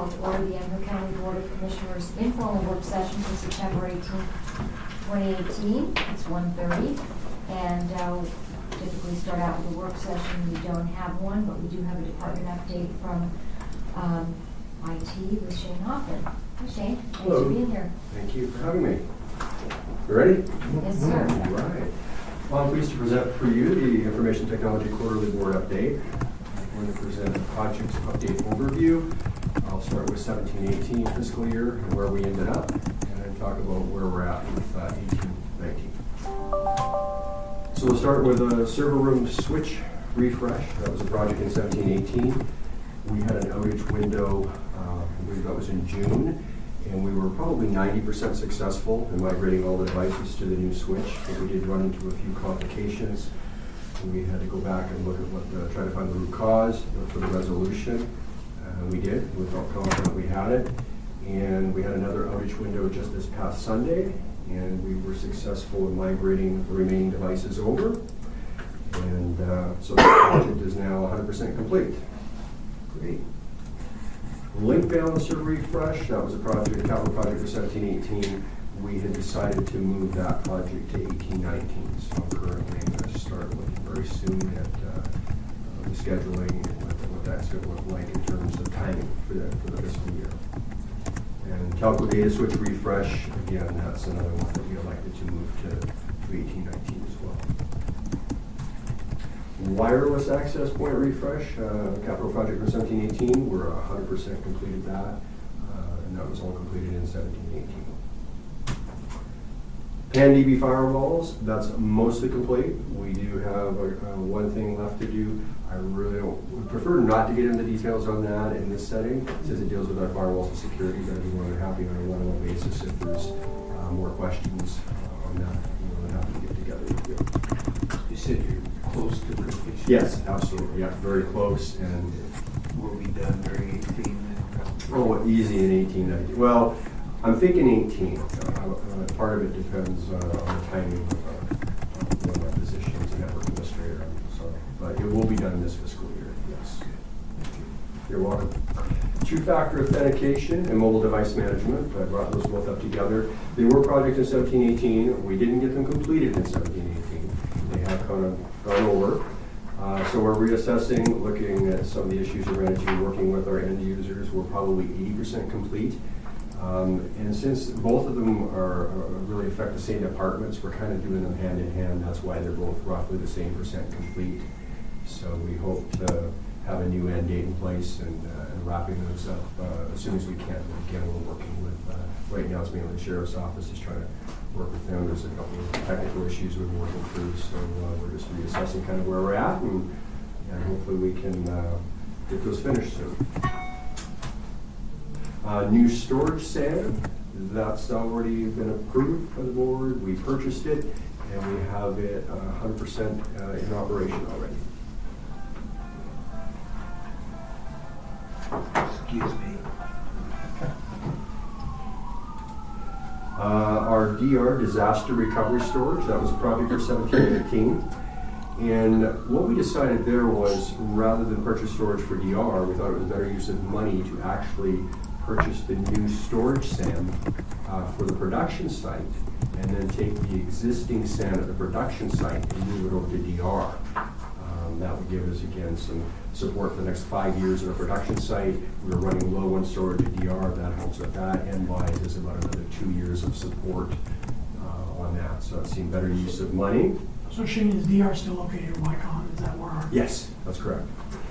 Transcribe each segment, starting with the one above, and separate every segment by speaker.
Speaker 1: call to order the Antrim County Board of Commissioners informal work session for September 18, 2018. It's 1:30, and typically start out with a work session. We don't have one, but we do have a department update from IT with Shane Hoffman. Hi, Shane. Thanks
Speaker 2: Hello.
Speaker 1: for being here.
Speaker 2: Thank you for having me. You ready?
Speaker 1: Yes, sir.
Speaker 2: All right. Well, I'm pleased to present for you the Information Technology Quarterly Board Update. I'm going to present a project update overview. I'll start with 17-18 fiscal year and where we ended up, and then talk about where we're at with 18-19. So we'll start with a server room switch refresh. That was a project in 17-18. We had an outage window, I believe that was in June, and we were probably 90% successful in migrating all the devices to the new switch, but we did run into a few complications. We had to go back and look at try to find the root cause, look for the resolution. We did. We felt confident we had it. And we had another outage window just this past Sunday, and we were successful in migrating the remaining devices over. And so the project is now 100% complete. Great. Link balancer refresh, that was a project, a capital project for 17-18. We had decided to move that project to 18-19. So currently I'm going to start looking very soon at the scheduling and what that's going to look like in terms of timing for the fiscal year. And telco data switch refresh, again, that's another one that we elected to move to 18-19 as well. Wireless access point refresh, capital project for 17-18, we're 100% completed that, and that was all completed in 17-18. PAN-DB firewalls, that's mostly complete. We do have one thing left to do. I really would prefer not to get into details on that in this setting, since it deals with our firewalls and security, but I'd be more than happy on a one-on-one basis if there's more questions on that. We'll have to get together with you.
Speaker 3: You said you're close to completion.
Speaker 2: Yes, absolutely. Yeah, very close. And
Speaker 3: Will be done during 18?
Speaker 2: oh, easy in 18-19. Well, I'm thinking 18. Part of it depends on the timing of one of my positions, a network administrator. But it will be done this fiscal year. Yes. You're welcome. Two-factor authentication and mobile device management. I brought those both up together. They were projects in 17-18. We didn't get them completed in 17-18. They have kind of gone over. So we're reassessing, looking at some of the issues we ran into, working with our end users. We're probably 80% complete. And since both of them really affect the same departments, we're kind of doing them hand in hand. That's why they're both roughly the same percent complete. So we hope to have a new end date in place and wrapping those up as soon as we can. Again, we're working with, right now it's mainly the Sheriff's Office is trying to work with them. There's a couple of technical issues we've been working through, so we're just reassessing kind of where we're at, and hopefully we can get those finished soon. New storage SAN, that's already been approved by the board. We purchased it, and we have it 100% in operation already.
Speaker 3: Excuse me.
Speaker 2: Our DR, disaster recovery storage, that was a project for 17-18. And what we decided there was, rather than purchase storage for DR, we thought it was better use of money to actually purchase the new storage SAN for the production site, and then take the existing SAN at the production site and move it over to DR. That would give us, again, some support for the next 5 years at our production site. We were running low on storage at DR. That helps with that, and buys us about another 2 years of support on that. So it seemed better use of money.
Speaker 4: So Shane, is DR still located in Wycon? Is that where our...
Speaker 2: Yes, that's correct.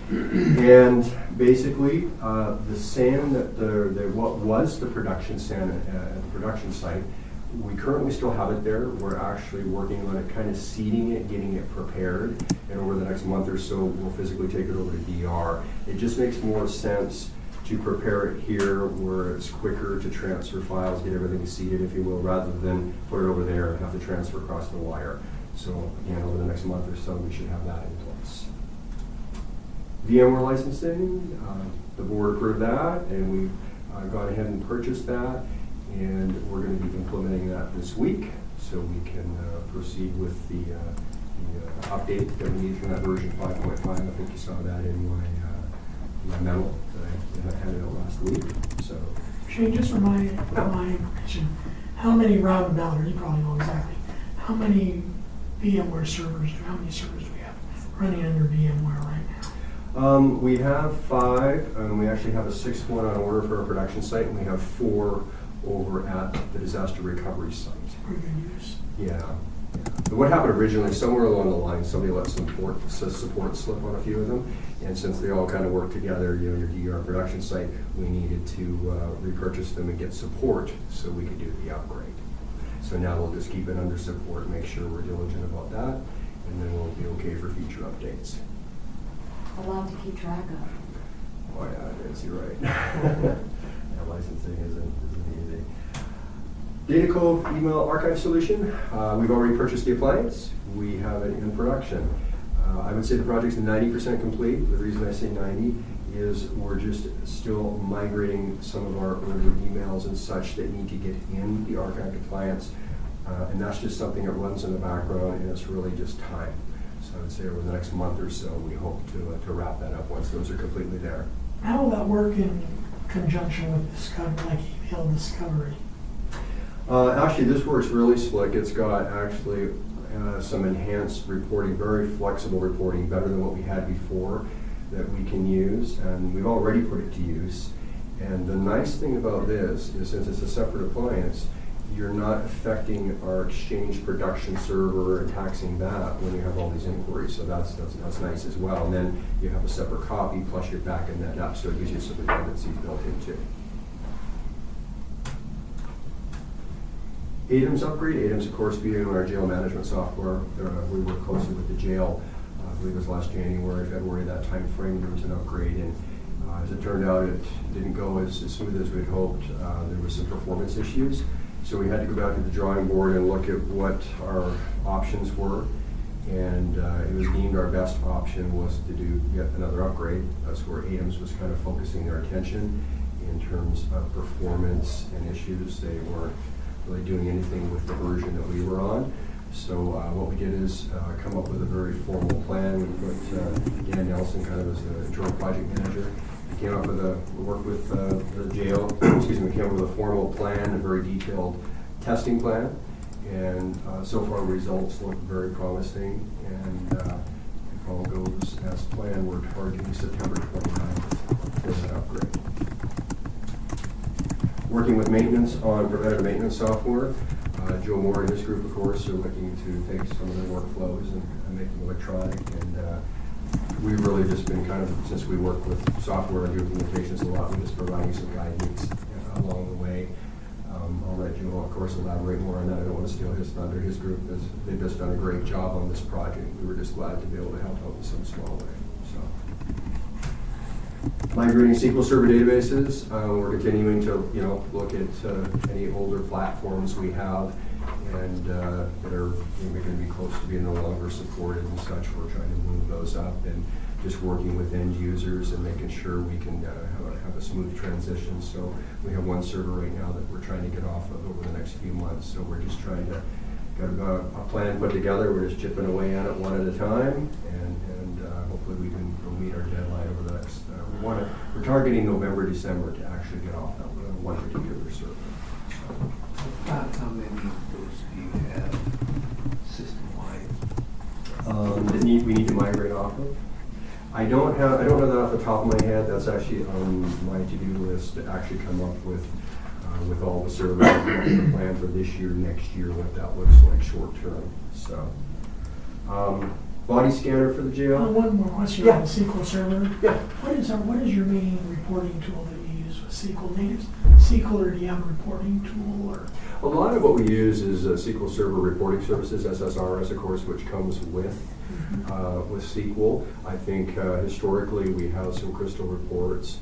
Speaker 2: And basically, the SAN what was the production SAN at the production site, we currently still have it there. We're actually working on it, kind of seeding it, getting it prepared, and over the next month or so, we'll physically take it over to DR. It just makes more sense to prepare it here, where it's quicker to transfer files, get everything seeded, if you will, rather than put it over there and have to transfer across the wire. So again, over the next month or so, we should have that in place. VMware licensing, the board approved that, and we've gone ahead and purchased that, and we're going to be implementing that this week, so we can proceed with the update that we need from that version 5.5. I think you saw that in my memo that I handed out last week, so.
Speaker 4: Shane, just for my information, how many roundabout, or you probably know exactly, how many how many servers do we have running under VMware right now?
Speaker 2: We have 5, and we actually have a 6th one on order for our production site, and we have 4 over at the disaster recovery site.
Speaker 4: Pretty good use.
Speaker 2: Yeah. But what happened originally, somewhere along the line, somebody let some support slip on a few of them, and since they all kind of work together, you know, your DR production site, we needed to repurchase them and get support so we could do the upgrade. So now we'll just keep it under support, make sure we're diligent about that, and then we'll be okay for future updates.
Speaker 1: A lot to keep track of.
Speaker 2: Oh yeah, it is, you're right. Yeah, licensing isn't easy. Data Cove email archive solution. We've already purchased the appliance. We have it in production. I would say the project's 90% complete. The reason I say 90 is we're just still migrating some of our older emails and such that need to get in the archived appliance. And that's just something that runs in the background, and it's really just time. So I would say over the next month or so, we hope to wrap that up once those are completely there.
Speaker 4: How will that work in conjunction with Discovery, like email discovery?
Speaker 2: Actually, this works really slick. It's got actually some enhanced reporting, very flexible reporting, better than what we had before that we can use, and we've already put it to use. And the nice thing about this is since it's a separate appliance, you're not affecting our Exchange production server and taxing that when you have all these inquiries. So that's nice as well. And then you have a separate copy, plus you're backing that up, so it gives you some redundancies built into. ADAMS upgrade. ADAMS, of course, being our jail management software. We work closely with the jail. I believe it was last January, February, that time frame, there was an upgrade. And as it turned out, it didn't go as smooth as we'd hoped. There was some performance issues. So we had to go back to the drawing board and look at what our options were. And it was deemed our best option was to do yet another upgrade. That's where ADAMS was kind of focusing their attention in terms of performance and issues. They weren't really doing anything with the version that we were on. So what we did is come up with a very formal plan. We put Dan Nelson kind of as the internal project manager. We came up with we worked with the jail, excuse me, we came up with a formal plan, a very detailed testing plan. And so far the results look very promising. And if all goes as planned, we're targeting September 29th for that upgrade. Working with maintenance on preventative maintenance software. Joe Moore and his group, of course, are looking to take some of the workflows and make them electronic. And we've really just been kind of, since we work with software and do implementations a lot, we're just providing some guidance along the way. I'll let Joe, of course, elaborate more on that. I don't want to steal his thunder. His group, they've just done a great job on this project. We were just glad to be able to help out in some small way. Migrating SQL Server databases. We're continuing to, look at any older platforms we have and that are going to be close to being no longer supported and such. We're trying to move those up and just working with end users and making sure we can have a smooth transition. So we have one server right now that we're trying to get off of over the next few months. So we're just trying to get a plan put together. We're just chipping away at it one at a time, and hopefully we can meet our deadline over the next. We're targeting November, December to actually get off that one particular server. So.
Speaker 3: How many of those do you have system-wide?
Speaker 2: That we need to migrate off of. I don't know that off the top of my head. That's actually on my to-do list to actually come up with all the servers, the plan for this year, next year, what that looks like short term. So, body scanner for the jail.
Speaker 4: One more question on the SQL Server.
Speaker 2: Yeah.
Speaker 4: What is your main reporting tool that you use with SQL? Native SQL, or do you have a reporting tool? Or
Speaker 2: A lot of what we use is SQL Server reporting services, SSRS, of course, which comes with SQL. I think historically we have some crystal reports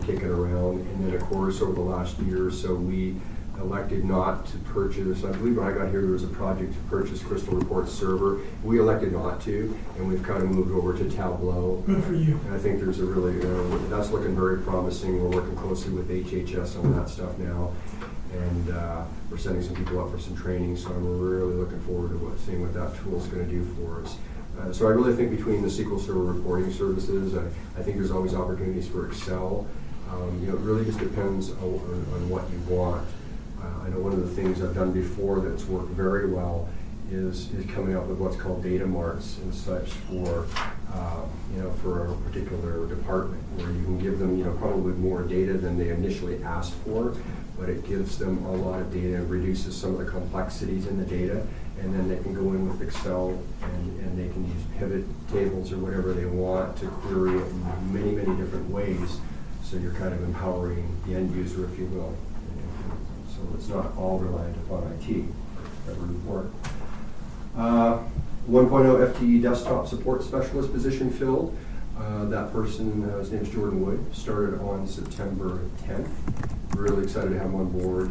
Speaker 2: kicking around, and then of course over the last year or so we elected not to purchase. I believe when I got here there was a project to purchase Crystal Report server. We elected not to, and we've kind of moved over to Tableau.
Speaker 4: good for you.
Speaker 2: And I think there's a really, that's looking very promising. We're working closely with HHS on that stuff now. And we're sending some people up for some training, so I'm really looking forward to seeing what that tool is going to do for us. So I really think between the SQL Server reporting services, I think there's always opportunities for Excel. It really just depends on what you want. I know one of the things I've done before that's worked very well is coming up with what's called data marts and such for for a particular department, where you can give them probably more data than they initially asked for, but it gives them a lot of data and reduces some of the complexities in the data, and then they can go in with Excel and they can use pivot tables or whatever they want to query it in many, many different ways. So you're kind of empowering the end user, if you will. So it's not all reliant upon IT for every report. 1.0 FTE desktop support specialist position filled. That person, his name is Jordan Wood, started on September 10th. Really excited to have him on board.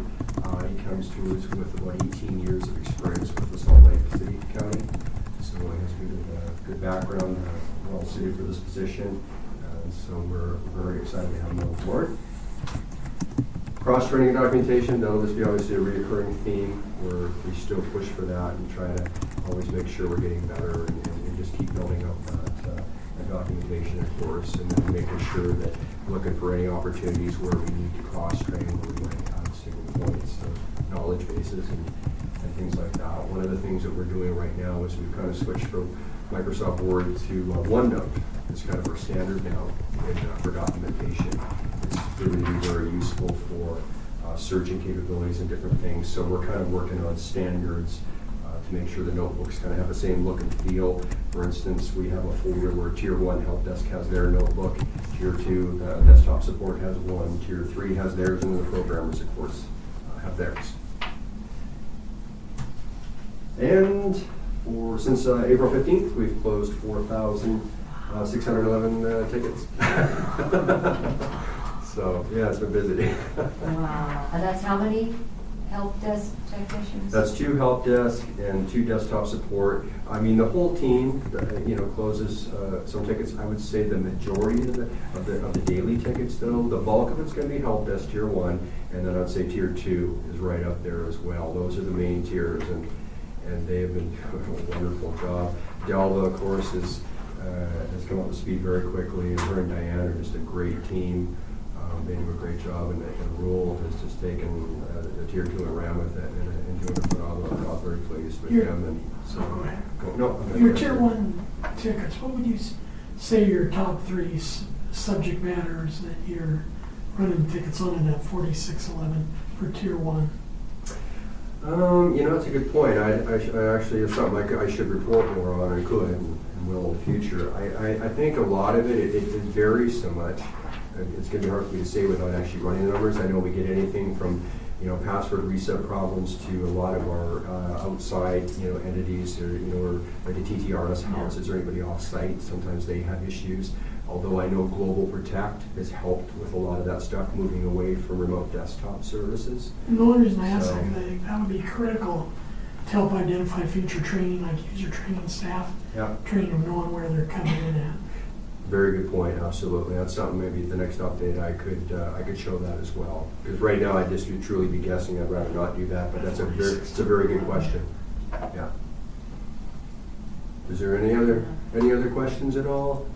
Speaker 2: He comes to us with about 18 years of experience with the Salt Lake City County. So he has good background, well suited for this position. So we're very excited to have him on board. Cross-training and documentation, that'll just be obviously a recurring theme where we still push for that and try to always make sure we're getting better and just keep building up that documentation, of course, and then making sure that looking for any opportunities where we need to cross-train, where we might have single points of knowledge bases and things like that. One of the things that we're doing right now is we've kind of switched from Microsoft Word to OneNote. It's kind of our standard now for documentation. It's really very useful for searching capabilities and different things. So we're kind of working on standards to make sure the notebooks kind of have the same look and feel. For instance, we have a folder where Tier 1 Help Desk has their notebook, Tier 2 Desktop Support has one, Tier 3 has theirs, and then the programmers, of course, have theirs. And since April 15th, we've closed 4,611 tickets. So, yeah, it's been busy.
Speaker 1: Wow. And that's how many help desk technicians?
Speaker 2: That's 2 help desk and 2 desktop support. I mean, the whole team, closes some tickets. I would say the majority of the daily tickets, though, the bulk of it's going to be help desk Tier 1, and then I'd say Tier 2 is right up there as well. Those are the main tiers, and they have been doing a wonderful job. Delva, of course, has come up to speed very quickly, and her and Diane are just a great team. They do a great job, and Rule has just taken the Tier 2 and ran with it and doing a phenomenal job. Very pleased with them. And so,
Speaker 4: your Tier 1 tickets, what would you say your top 3 subject matters that you're running tickets on in that 4611 for Tier 1?
Speaker 2: That's a good point. I actually, it's something I should report more on and could and will in the future. I think a lot of it varies so much. It's going to be hard for me to say without actually running the numbers. I know we get anything from, password reset problems to a lot of our outside, entities or, like the TTRS houses or anybody off-site. Sometimes they have issues. Although I know Global Protect has helped with a lot of that stuff, moving away from remote desktop services.
Speaker 4: And the only reason I ask that would be critical to help identify future training, like user training staff, training them, knowing where they're coming in at.
Speaker 2: Very good point. Absolutely, that's something maybe the next update I could show that as well. Because right now I just would truly be guessing. I'd rather not do that. But it's a very good question. Yeah. Is there any other questions at all?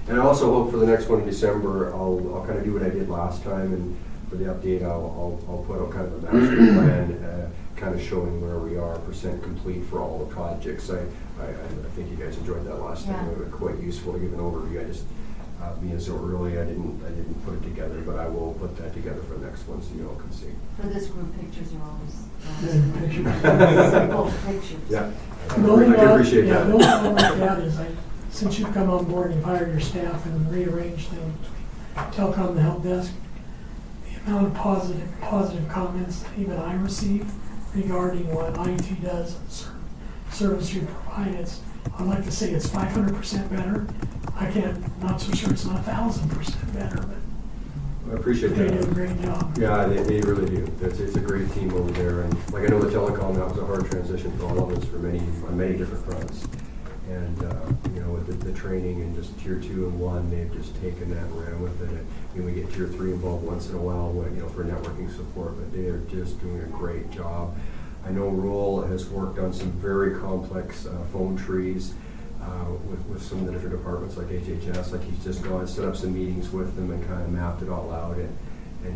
Speaker 2: And I also hope for the next one in December, I'll kind of do what I did last time, and for the update, I'll put out kind of a master plan, kind of showing where we are, % complete for all the projects. I think you guys enjoyed that last time. It was quite useful to give an overview. I just being so early, I didn't put it together, but I will put that together for the next one so you all can see.
Speaker 1: For this group, pictures are always
Speaker 4: Pictures.
Speaker 1: simple pictures.
Speaker 2: Yeah, I
Speaker 4: The only
Speaker 2: can appreciate that.
Speaker 4: The only one like that is since you've come on board and you've hired your staff and rearranged things between telecom and the help desk, the amount of positive comments that even I receive regarding what IT does and the service you provide, I'd like to say it's 500% better. Not so sure it's not 1,000% better, but
Speaker 2: I appreciate
Speaker 4: they
Speaker 2: that.
Speaker 4: do a great job.
Speaker 2: Yeah, they really do. It's a great team over there, and like I know the telecom, that was a hard transition for all of us on many different fronts. And with the training and just Tier 2 and 1, they've just taken that and ran with it. And we get Tier 3 involved once in a while, for networking support, but they are just doing a great job. I know Rule has worked on some very complex phone trees. with some of the different departments like HHS. Like he's just gone, set up some meetings with them and kind of mapped it all out, and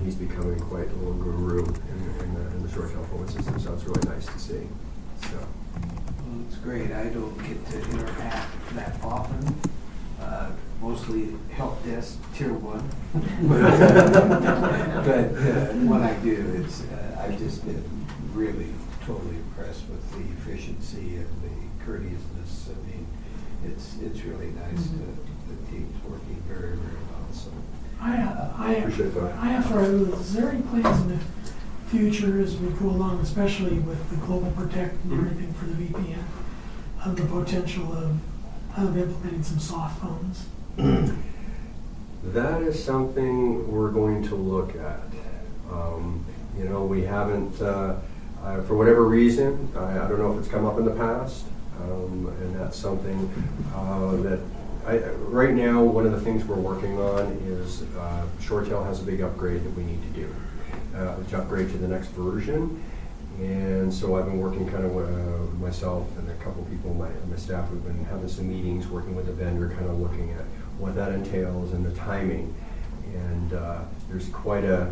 Speaker 2: he's becoming quite a little guru in the short tail phone system, so it's really nice to see. So.
Speaker 3: Well, it's great. I don't get to interact that often. Mostly help desk tier 1. But when I do, it's I've just been really totally impressed with the efficiency and the courteousness. I mean, it's really nice the team's working very, very well. So
Speaker 4: I
Speaker 2: Appreciate that.
Speaker 4: I have to argue, is there any plans in the future as we go along, especially with the Global Protect and everything for the VPN, of the potential of implementing some soft phones?
Speaker 2: That is something we're going to look at. We haven't, for whatever reason, I don't know if it's come up in the past, and that's something that right now, one of the things we're working on is ShoreTel has a big upgrade that we need to do, to upgrade to the next version. And so I've been working kind of myself and a couple people on my staff. We've been having some meetings, working with the vendor, kind of looking at what that entails and the timing. And there's quite the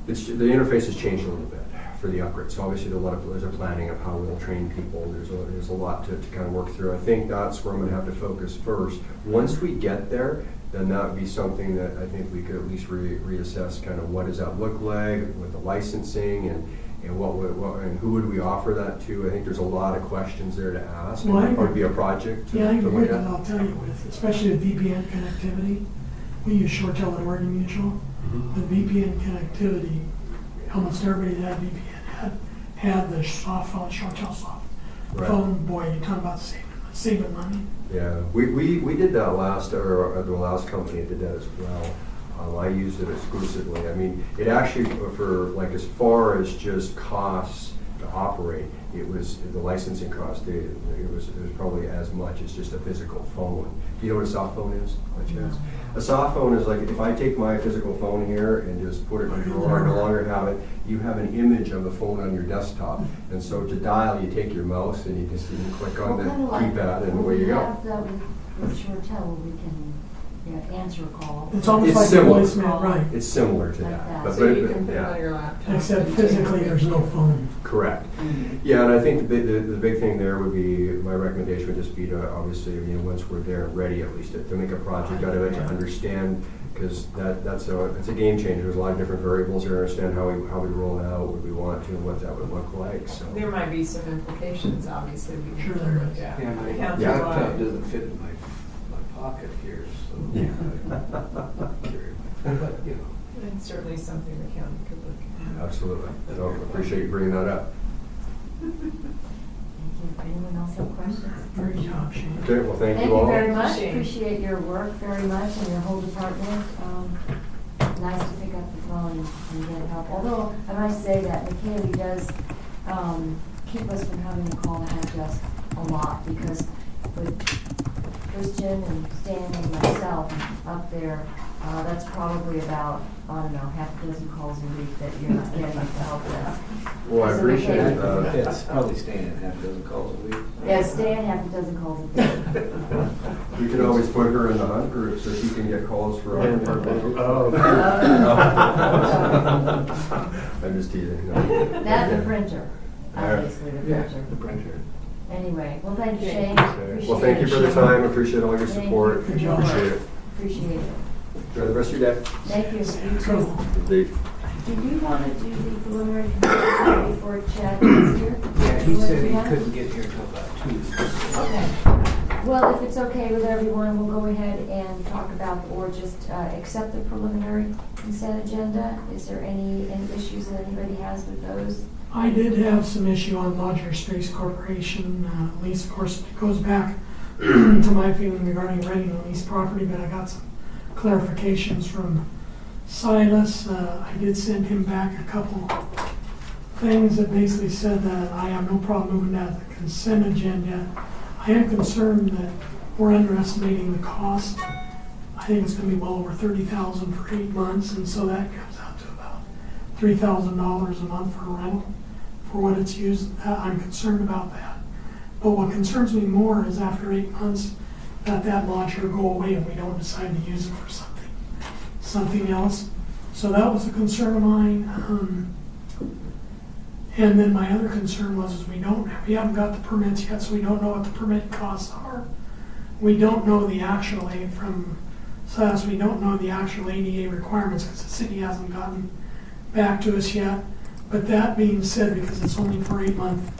Speaker 2: interface has changed a little bit for the upgrade. So obviously there's a planning of how we'll train people. There's a lot to kind of work through. I think that's where I'm going to have to focus first. Once we get there, then that would be something that I think we could at least reassess kind of what does that look like with the licensing and and who would we offer that to? I think there's a lot of questions there to ask.
Speaker 4: Well,
Speaker 2: It would be a project.
Speaker 4: Yeah, I
Speaker 2: to
Speaker 4: agree,
Speaker 2: look
Speaker 4: because
Speaker 2: at.
Speaker 4: I'll tell you, with especially with VPN connectivity, we use ShoreTel at Oregon Mutual. With VPN connectivity, almost everybody that had VPN had the soft phone, ShoreTel soft phone. Boy, you talk about saving money.
Speaker 2: Yeah, we did that the last company did that as well. I used it exclusively. I mean, it actually, for like as far as just costs to operate, it was the licensing cost. It was probably as much as just a physical phone. Do you know what a soft phone is, by chance? A soft phone is like if I take my physical phone here and just put it in a drawer, I no longer have it. You have an image of the phone on your desktop, and so to dial, you take your mouse and you just click on the keypad, and away you go.
Speaker 1: We have that with ShoreTel, where we can answer a call.
Speaker 4: It's almost
Speaker 2: It's
Speaker 4: like
Speaker 2: similar.
Speaker 4: a voicemail, right?
Speaker 2: It's similar to
Speaker 1: Like
Speaker 2: that.
Speaker 1: that.
Speaker 5: So you can put it on your laptop.
Speaker 4: Except physically, there's no phone.
Speaker 2: Correct. Yeah, and I think the big thing there would be, my recommendation would just be to obviously, once we're there, ready at least, to make a project out of it, to understand, because it's a game changer. There's a lot of different variables here, understand how we roll it out, what we want to, and what that would look like. So
Speaker 5: There might be some implications, obviously, we
Speaker 4: Sure
Speaker 5: can
Speaker 4: there
Speaker 5: look
Speaker 4: is.
Speaker 5: at.
Speaker 3: yeah, my
Speaker 5: Countywide.
Speaker 3: laptop doesn't fit in my pocket here, so
Speaker 2: Yeah.
Speaker 3: I carry my phone, but
Speaker 5: And certainly something the county could look at.
Speaker 2: Absolutely. So appreciate you bringing that up.
Speaker 1: Thank you. Anyone else have questions?
Speaker 4: Great job, Shane.
Speaker 2: Okay, well, thank
Speaker 1: Thank
Speaker 2: you
Speaker 1: you
Speaker 2: all.
Speaker 1: very much.
Speaker 5: Shane.
Speaker 1: Appreciate your work very much and your whole department. Nice to pick up the phone and get help. Although, I must say that McKaylee does keep us from having to call the help desk a lot, because with Christian and Stan and myself up there, that's probably about, I don't know, half a dozen calls a week that you're not getting at the help desk.
Speaker 2: Well, I
Speaker 1: So
Speaker 2: appreciate
Speaker 1: McKaylee-
Speaker 2: it.
Speaker 3: it's probably staying at half a dozen calls a week.
Speaker 1: Yeah, Stan half a dozen calls a day.
Speaker 2: We can always put her in the hunt group so she can get calls for other purposes. I'm just teasing. No.
Speaker 1: That and the printer, obviously, the
Speaker 3: Yeah,
Speaker 1: printer.
Speaker 3: the printer.
Speaker 1: Anyway, well, thank you,
Speaker 5: Okay.
Speaker 1: Shane.
Speaker 2: Okay. Well, thank you for the time. Appreciate all your
Speaker 1: Thank
Speaker 2: support.
Speaker 1: you.
Speaker 4: Good job.
Speaker 2: Appreciate it.
Speaker 1: Appreciate it.
Speaker 2: Enjoy the rest of your day.
Speaker 1: Thank you. You
Speaker 4: Cool.
Speaker 1: too.
Speaker 2: Indeed.
Speaker 1: Do you want to do the preliminary committee before Chad is here?
Speaker 3: Yeah, he said he
Speaker 1: Yeah?
Speaker 3: couldn't get here until about 2.
Speaker 1: Okay. Well, if it's okay with everyone, we'll go ahead and talk about, or just accept the preliminary consent agenda. Is there any issues that anybody has with those?
Speaker 4: I did have some issue on Modular Space Corporation. Lease, of course, it goes back to my feeling regarding renting the lease property, but I got some clarifications from Silas. I did send him back a couple things that basically said that I have no problem moving that to the consent agenda. I am concerned that we're underestimating the cost. I think it's going to be well over $30,000 for 8 months, and so that comes out to about $3,000 a month for rental for what it's used. I'm concerned about that. But what concerns me more is after 8 months, that modular go away and we don't decide to use it for something else. So that was a concern of mine. And then my other concern was is we haven't got the permits yet, so we don't know what the permit costs are. We don't know the actual aid from SAS. We don't know the actual ADA requirements because the city hasn't gotten back to us yet. But that being said, because it's only for 8 month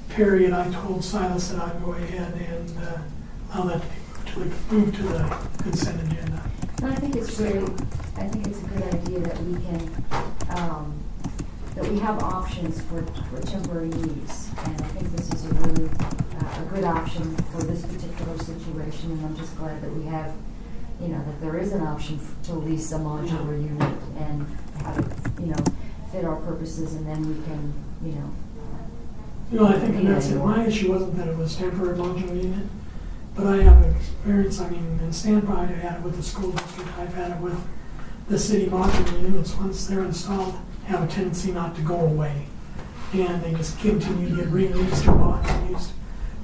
Speaker 4: period, I told Silas that I'd go ahead and allow that to be moved to the consent agenda.
Speaker 1: And I think it's a good idea that we can, that we have options for temporary use. And I think this is a really, a good option for this particular situation. And I'm just glad that we have, that there is an option to lease a modular unit and have it, fit our purposes, and then we can,
Speaker 4: I think that's it. My issue wasn't that it was temporary modular unit, but I have experience, in Standby, I've had it with the school district, I've had it with the city modular units. Once they're installed, have a tendency not to go away. And they just continue to get released or bought and used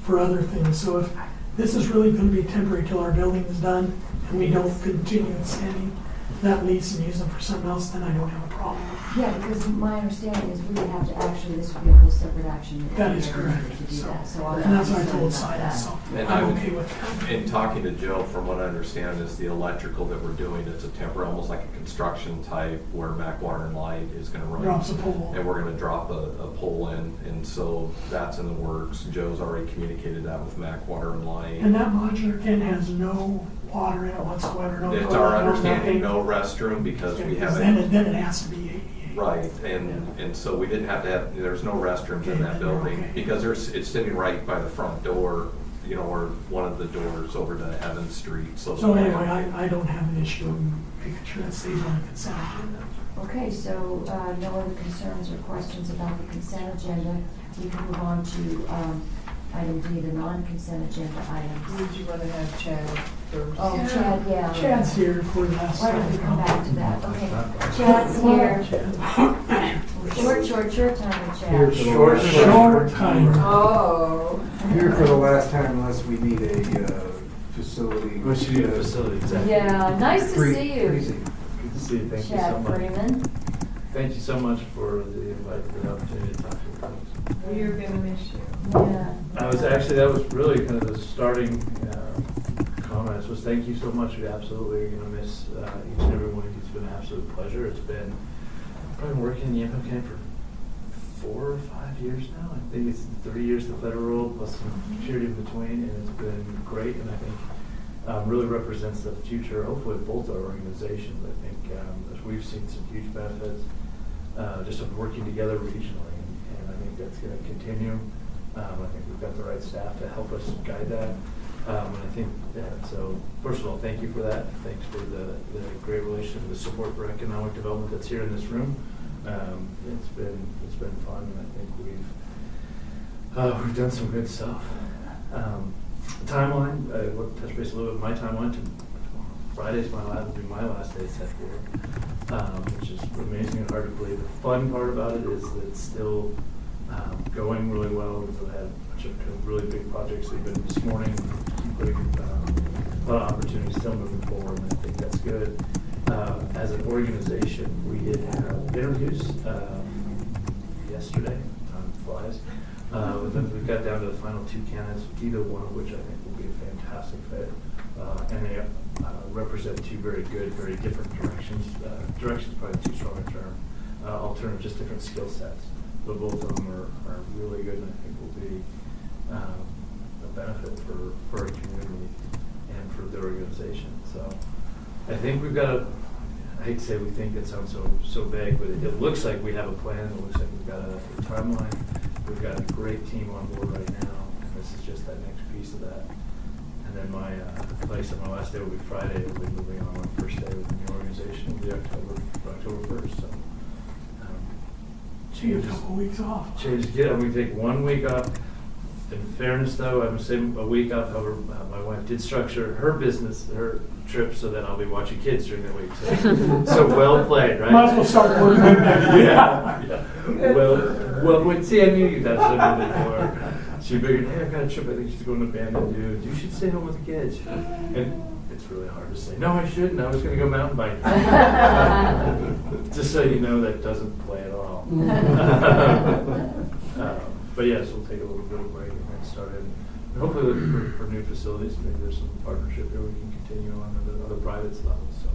Speaker 4: for other things. So if this is really going to be temporary till our building is done, and we don't continue extending that lease and use them for something else, then I don't have a problem.
Speaker 1: Yeah, because my understanding is we would have to actually, this would be a whole separate action.
Speaker 4: That is correct.
Speaker 1: To do
Speaker 4: So-
Speaker 1: that, so I'm
Speaker 4: And that's what I
Speaker 1: concerned
Speaker 4: told
Speaker 1: about
Speaker 4: Silas,
Speaker 1: that.
Speaker 4: so
Speaker 6: And
Speaker 4: I'm
Speaker 6: I would-
Speaker 4: okay with that.
Speaker 6: In talking to Joe, from what I understand, is the electrical that we're doing, it's a temporary, almost like a construction type, where Mac Water and Light is gonna run.
Speaker 4: Drops a pole.
Speaker 6: And we're gonna drop a pole in, and so that's in the works. Joe's already communicated that with Mac Water and Light.
Speaker 4: And that modular Ken has no water in it whatsoever, no.
Speaker 6: It's
Speaker 4: toilet,
Speaker 6: our
Speaker 4: no
Speaker 6: understanding,
Speaker 4: nothing.
Speaker 6: no restroom, because we
Speaker 4: Because
Speaker 6: haven't.
Speaker 4: then it has to be ADA.
Speaker 6: Right, and so we didn't have to have, there's no restrooms in that building,
Speaker 4: Okay.
Speaker 6: because it's sitting right by the front door, or one of the doors over to Evans Street, so.
Speaker 4: So anyway, I don't have an issue in making sure that stays on the consent agenda.
Speaker 1: Okay, so no other concerns or questions about the consent agenda. We can move on to item D, the non-consent agenda items.
Speaker 5: Would you want to have Chad first?
Speaker 1: Oh, Chad, yeah.
Speaker 4: Chad's here for the last.
Speaker 1: Why don't we come back to that? Okay, Chad's here. Short time with Chad.
Speaker 4: Short time.
Speaker 5: Oh.
Speaker 3: Here for the last time unless we need a facility.
Speaker 7: We should need a facility, exactly.
Speaker 1: Yeah, nice to see you,
Speaker 3: Freezing.
Speaker 7: Good to see you, thank you so
Speaker 1: Chad
Speaker 7: much.
Speaker 1: Freeman.
Speaker 7: Thank you so much for the invite, for the opportunity to talk to you folks.
Speaker 5: We are gonna miss you.
Speaker 1: Yeah.
Speaker 7: That was really kind of the starting comments, was thank you so much. We absolutely are gonna miss each and every one of you. It's been an absolute pleasure. I've been working in Yamhill County for 4 or 5 years now. I think it's 3 years the federal role plus some period in between, and it's been great, and I think really represents the future, hopefully, of both our organizations. I think that we've seen some huge benefits just of working together regionally, and I think that's going to continue. I think we've got the right staff to help us guide that. And I think so. First of all, thank you for that. Thanks for the great relationship, the support for economic development that's here in this room. It's been fun, and I think we've done some good stuff. Timeline. We'll touch base a little bit of my timeline. Friday's will be my last day set here, which is amazing and hard to believe. The fun part about it is that it's still going really well. We've had a bunch of really big projects even this morning, putting a lot of opportunities still moving forward, and I think that's good. As an organization, we did have interviews yesterday. Time flies. We got down to the final 2 candidates, either one of which I think will be a fantastic fit, and they represent 2 very good, very different directions. Directions is probably too strong a term. Alternative, just different skill sets. But both of them are really good, and I think will be a benefit for our community and for the organization. So I think we've got a, I hate to say we think, it sounds so vague, but it looks like we have a plan. It looks like we've got a timeline. We've got a great team on board right now, and this is just that next piece of that. And then my last day will be Friday. We'll be moving on my first day with the new organization. It'll be October 1st. So
Speaker 4: So you have a couple weeks off.
Speaker 7: I'm going to take 1 week off. In fairness, though, I'm saying a week off. However, my wife did structure her trip so that I'll be watching kids during that week. So well played, right?
Speaker 4: Might as well start working.
Speaker 7: yeah. Well, see, I knew you'd have something before. She figured, hey, I've got a trip, I think she's going to Bandon Dunes, you should stay home with the kids. And it's really hard to say, no, I shouldn't, I was gonna go mountain biking. Just so you know, that doesn't play at all. But yes, we'll take a little bit of break and then start in, and hopefully looking for new facilities, maybe there's some partnership here we can continue on at other private levels, so.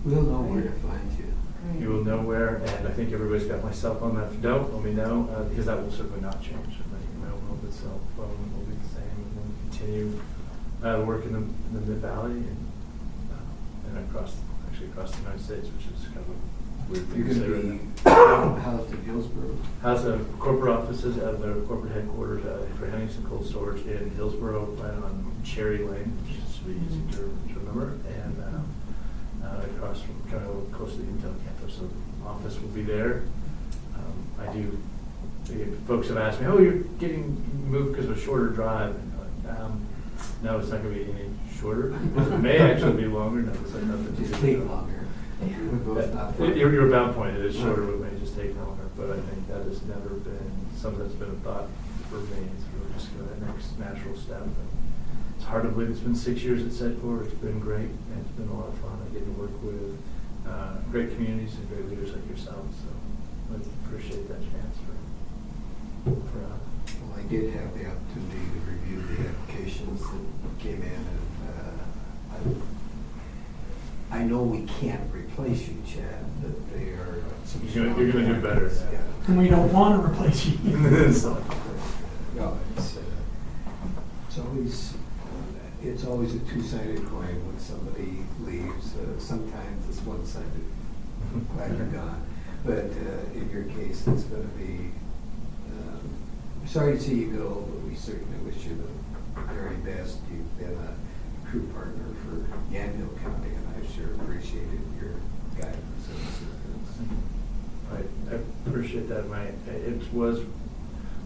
Speaker 3: We'll know where to find you.
Speaker 1: Great.
Speaker 7: You will know where, and I think everybody's got my cell phone. If you don't, let me know, because that will certainly not change. My mobile cell phone will be the same, and then continue work in the Mid-Valley and across the United States, which is kind of a weird thing
Speaker 3: You're
Speaker 7: to say
Speaker 3: gonna
Speaker 7: right
Speaker 3: be
Speaker 7: now.
Speaker 3: housed in Hillsborough.
Speaker 7: How's the corporate offices out of their corporate headquarters for Henningsen Cold Storage in Hillsborough, right on Cherry Lane, which should be easy to remember, and across from kind of close to the Intel campus. So the office will be there. Folks have asked me, oh, you're getting moved because of a shorter drive. And I'm like, no, it's not going to be any shorter. It may actually be longer. No, it's like nothing.
Speaker 3: Just take longer. We're both not far.
Speaker 7: Your bound point, it is shorter, but it may just take longer. But I think that has never been something that's been a thought for me. It's really just that next natural step. And it's hard to believe it's been 6 years at Setcor. It's been great, and it's been a lot of fun. I get to work with great communities and great leaders like yourselves. So I appreciate that chance for us.
Speaker 3: Well, I did have the opportunity to review the applications that came in, and I know we can't replace you, Chad, but they are some.
Speaker 7: You're gonna do better.
Speaker 3: Yeah.
Speaker 4: And we don't want to replace you.
Speaker 7: So,
Speaker 3: No, it's always a two-sided coin when somebody leaves. Sometimes it's one-sided, glad you're gone. But in your case, it's going to be, sorry to see you go, but we certainly wish you the very best. You've been a true partner for Yamhill County, and I've sure appreciated your guidance and assistance.
Speaker 7: I appreciate that. It was a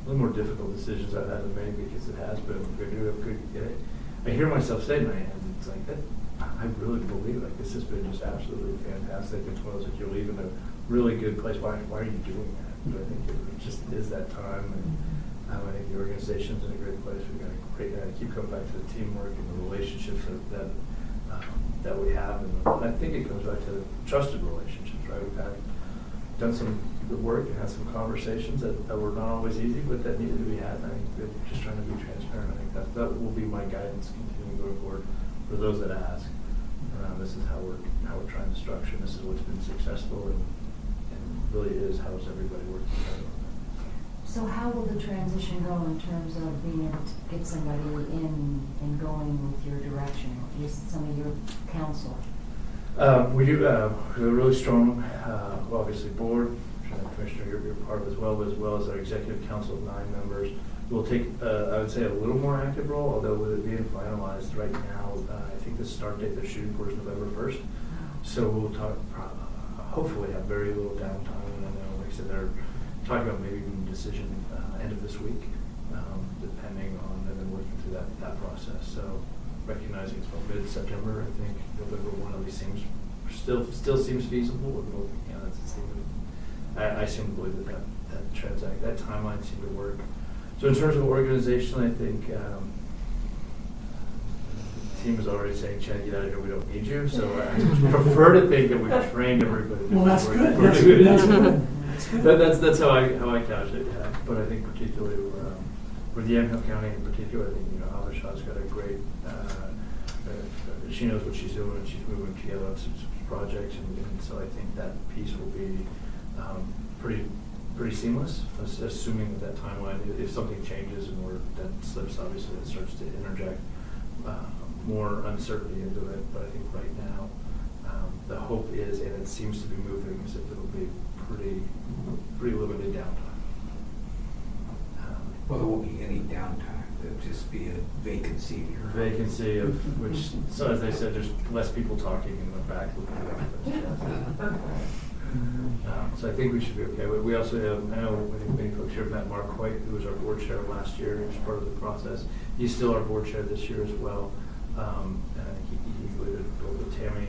Speaker 7: little more difficult decisions I've had to make because it has been good. I hear myself say in my head, it's like that. I really believe like this has been just absolutely fantastic. It's one of those like you're leaving a really good place. Why are you doing that? But I think it just is that time, and I think the organization's in a great place. We've got to keep coming back to the teamwork and the relationships that we have, and I think it comes back to trusted relationships, right? We've done some good work and had some conversations that were not always easy, but that needed to be had. And I think that just trying to be transparent. I think that will be my guidance continuing going forward for those that ask. This is how we're trying to structure. This is what's been successful, and really is how is everybody working together.
Speaker 1: So how will the transition go in terms of being able to get somebody in and going with your direction, at least some of your counsel?
Speaker 7: We do have a really strong, obviously, board. Commissioner, you're part of as well as our executive council of 9 members. We'll take, I would say, a little more active role, although with it being finalized right now, I think the start date they're shooting for is November 1st. So we'll hopefully have very little downtime. And I know, like I said, they're talking about maybe even a decision end of this week, depending on, and then working through that process. So recognizing it's about mid-September, I think November 1 at least still seems feasible. With both candidates, I seem to believe that timeline seemed to work. So in terms of organization, I think the team is already saying, Chad, get out of here, we don't need you. So I prefer to think that we've trained everybody.
Speaker 4: Well, that's
Speaker 7: We're
Speaker 4: good.
Speaker 7: good.
Speaker 4: That's good. That's good. That's good.
Speaker 7: That's how I couch it. Yeah. But I think particularly with Yamhill County in particular, I think Avishad's got a great. She knows what she's doing, and she's moving together on some projects, and so I think that piece will be pretty seamless. Assuming that timeline, if something changes and that slips, obviously it starts to interject more uncertainty into it. But I think right now the hope is, and it seems to be moving, as if it'll be pretty limited downtime.
Speaker 3: Well, there won't be any downtime. There'll just be a vacancy.
Speaker 7: Vacancy of which, so as they said, there's less people talking in the back looking at so I think we should be okay. We also have, I know many folks here have met Mark White, who was our board chair last year. He was part of the process. He's still our board chair this year as well. And I think he included Tammy,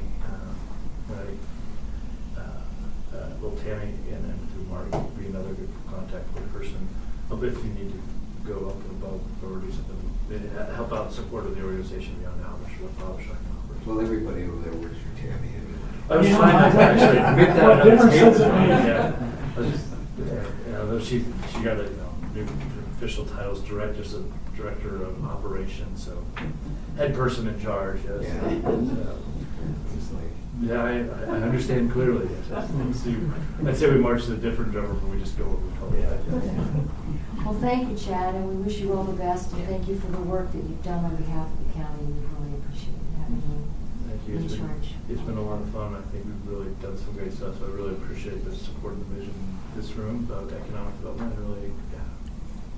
Speaker 7: Tammy, and then through Mark, be another good contact person if you need to go up and above or do something, help out in support of the organization beyond now, which is what Bob was trying to offer.
Speaker 3: Well, everybody over there works for Tammy anyway.
Speaker 7: I was
Speaker 4: Yeah.
Speaker 7: trying not to actually admit that.
Speaker 4: What
Speaker 7: on the
Speaker 4: difference
Speaker 7: table
Speaker 4: does it
Speaker 7: tonight,
Speaker 4: make?
Speaker 7: yeah. I was just, though she got a, new official titles, director of operations, so head person in charge, yes.
Speaker 3: Yeah. It's like,
Speaker 7: Yeah, I understand clearly. Yes. I'd say we march to a different drummer, but we just go where we're told.
Speaker 1: Well, thank you, Chad, and we wish you all the best, and thank you for the work that you've done on behalf of the county. We really appreciate having
Speaker 7: Thank you.
Speaker 1: you in
Speaker 7: It's been,
Speaker 1: charge.
Speaker 7: it's been a lot of fun. I think we've really done some great stuff, so I really appreciate the support of the vision in this room about economic development and really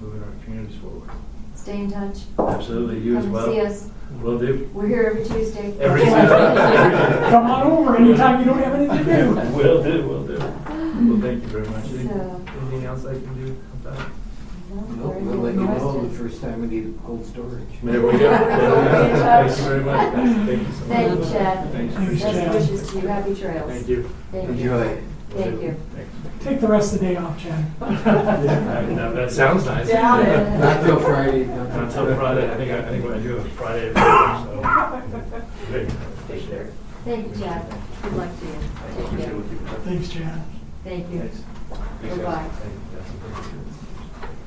Speaker 7: moving our communities forward.
Speaker 1: Stay in touch.
Speaker 7: Absolutely, you as
Speaker 1: Come
Speaker 7: well.
Speaker 1: and see us.
Speaker 7: Will do.
Speaker 1: We're here every Tuesday.
Speaker 7: Every Tuesday.
Speaker 4: Come on over anytime you don't have anything to do.
Speaker 7: Will do, will do. Well, thank you very much.
Speaker 1: So-
Speaker 7: Anything else I can do about that?
Speaker 3: no, we'll let you know the first time we need cold storage.
Speaker 7: There we go.
Speaker 1: We'll be in touch.
Speaker 7: Thank you very much. Thank you so much.
Speaker 1: Thank you, Chad.
Speaker 7: Thanks.
Speaker 4: Thanks,
Speaker 1: Best
Speaker 4: Chad.
Speaker 1: wishes to you. Happy trails.
Speaker 7: Thank you.
Speaker 1: Thank you.
Speaker 3: Enjoy.
Speaker 1: Thank you.
Speaker 7: Thanks.
Speaker 4: Take the rest of the day off, Chad.
Speaker 7: Now, that sounds nice.
Speaker 5: Yeah.
Speaker 3: Not till Friday.
Speaker 7: Not until Friday. I think what I do is Friday. So. Great.
Speaker 1: Take care. Thank you, Chad. Good luck to you. Take care.
Speaker 4: Thanks, Chad.
Speaker 1: Thank you.
Speaker 7: Thanks.
Speaker 1: Goodbye.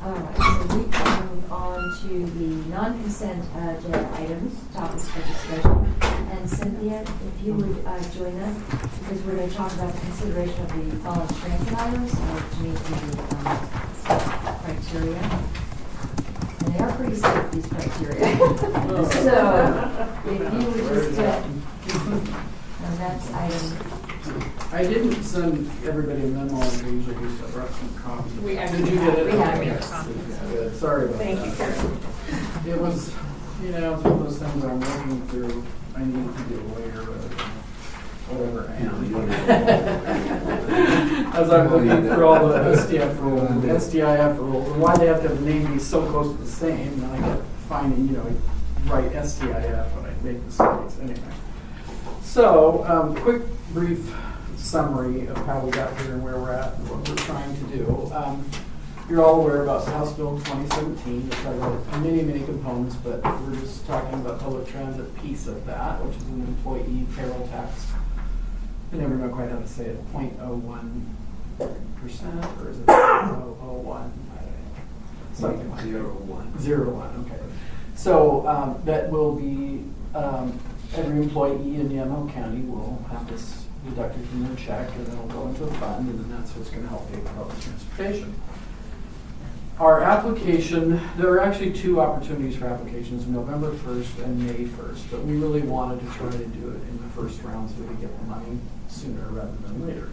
Speaker 1: All right, so we can move on to the non-consent agenda items, topics for discussion. And Cynthia, if you would join us, because we're going to talk about the consideration of the following transit items to meet the criteria. And they are pretty strict, these criteria. So, if you would just, and that's item,
Speaker 8: I didn't send everybody a memo, and we usually do, so I brought some copies.
Speaker 5: We have-
Speaker 8: Did you get it?
Speaker 1: we have
Speaker 8: Okay.
Speaker 1: it.
Speaker 8: Good. Sorry about that.
Speaker 5: Thank you, Karen.
Speaker 8: It was, it's one of those things I'm working through. I needed to be a lawyer rather than whatever I am. As I'm looking through all the STF rules, and STIF rules, and why they have to have the name be so close to the same, and I kept finding, I write STIF when I make mistakes, anyway. So, quick, brief summary of how we got here and where we're at and what we're trying to do. You're all aware about House Bill 2017, which has many components, but we're just talking about public transit piece of that, which is an employee payroll tax. I never know quite how to say it, 0.01%, or is it 0.001? I don't know. Something like that.
Speaker 3: 01.
Speaker 8: 0.01, okay. So that will be, every employee in Yamaha County will have this deducted from their check, and then it'll go into a fund, and then that's what's going to help pay for public transportation. Our application, there are actually two opportunities for applications, November 1st and May 1st, but we really wanted to try to do it in the first round so we could get the money sooner rather than later.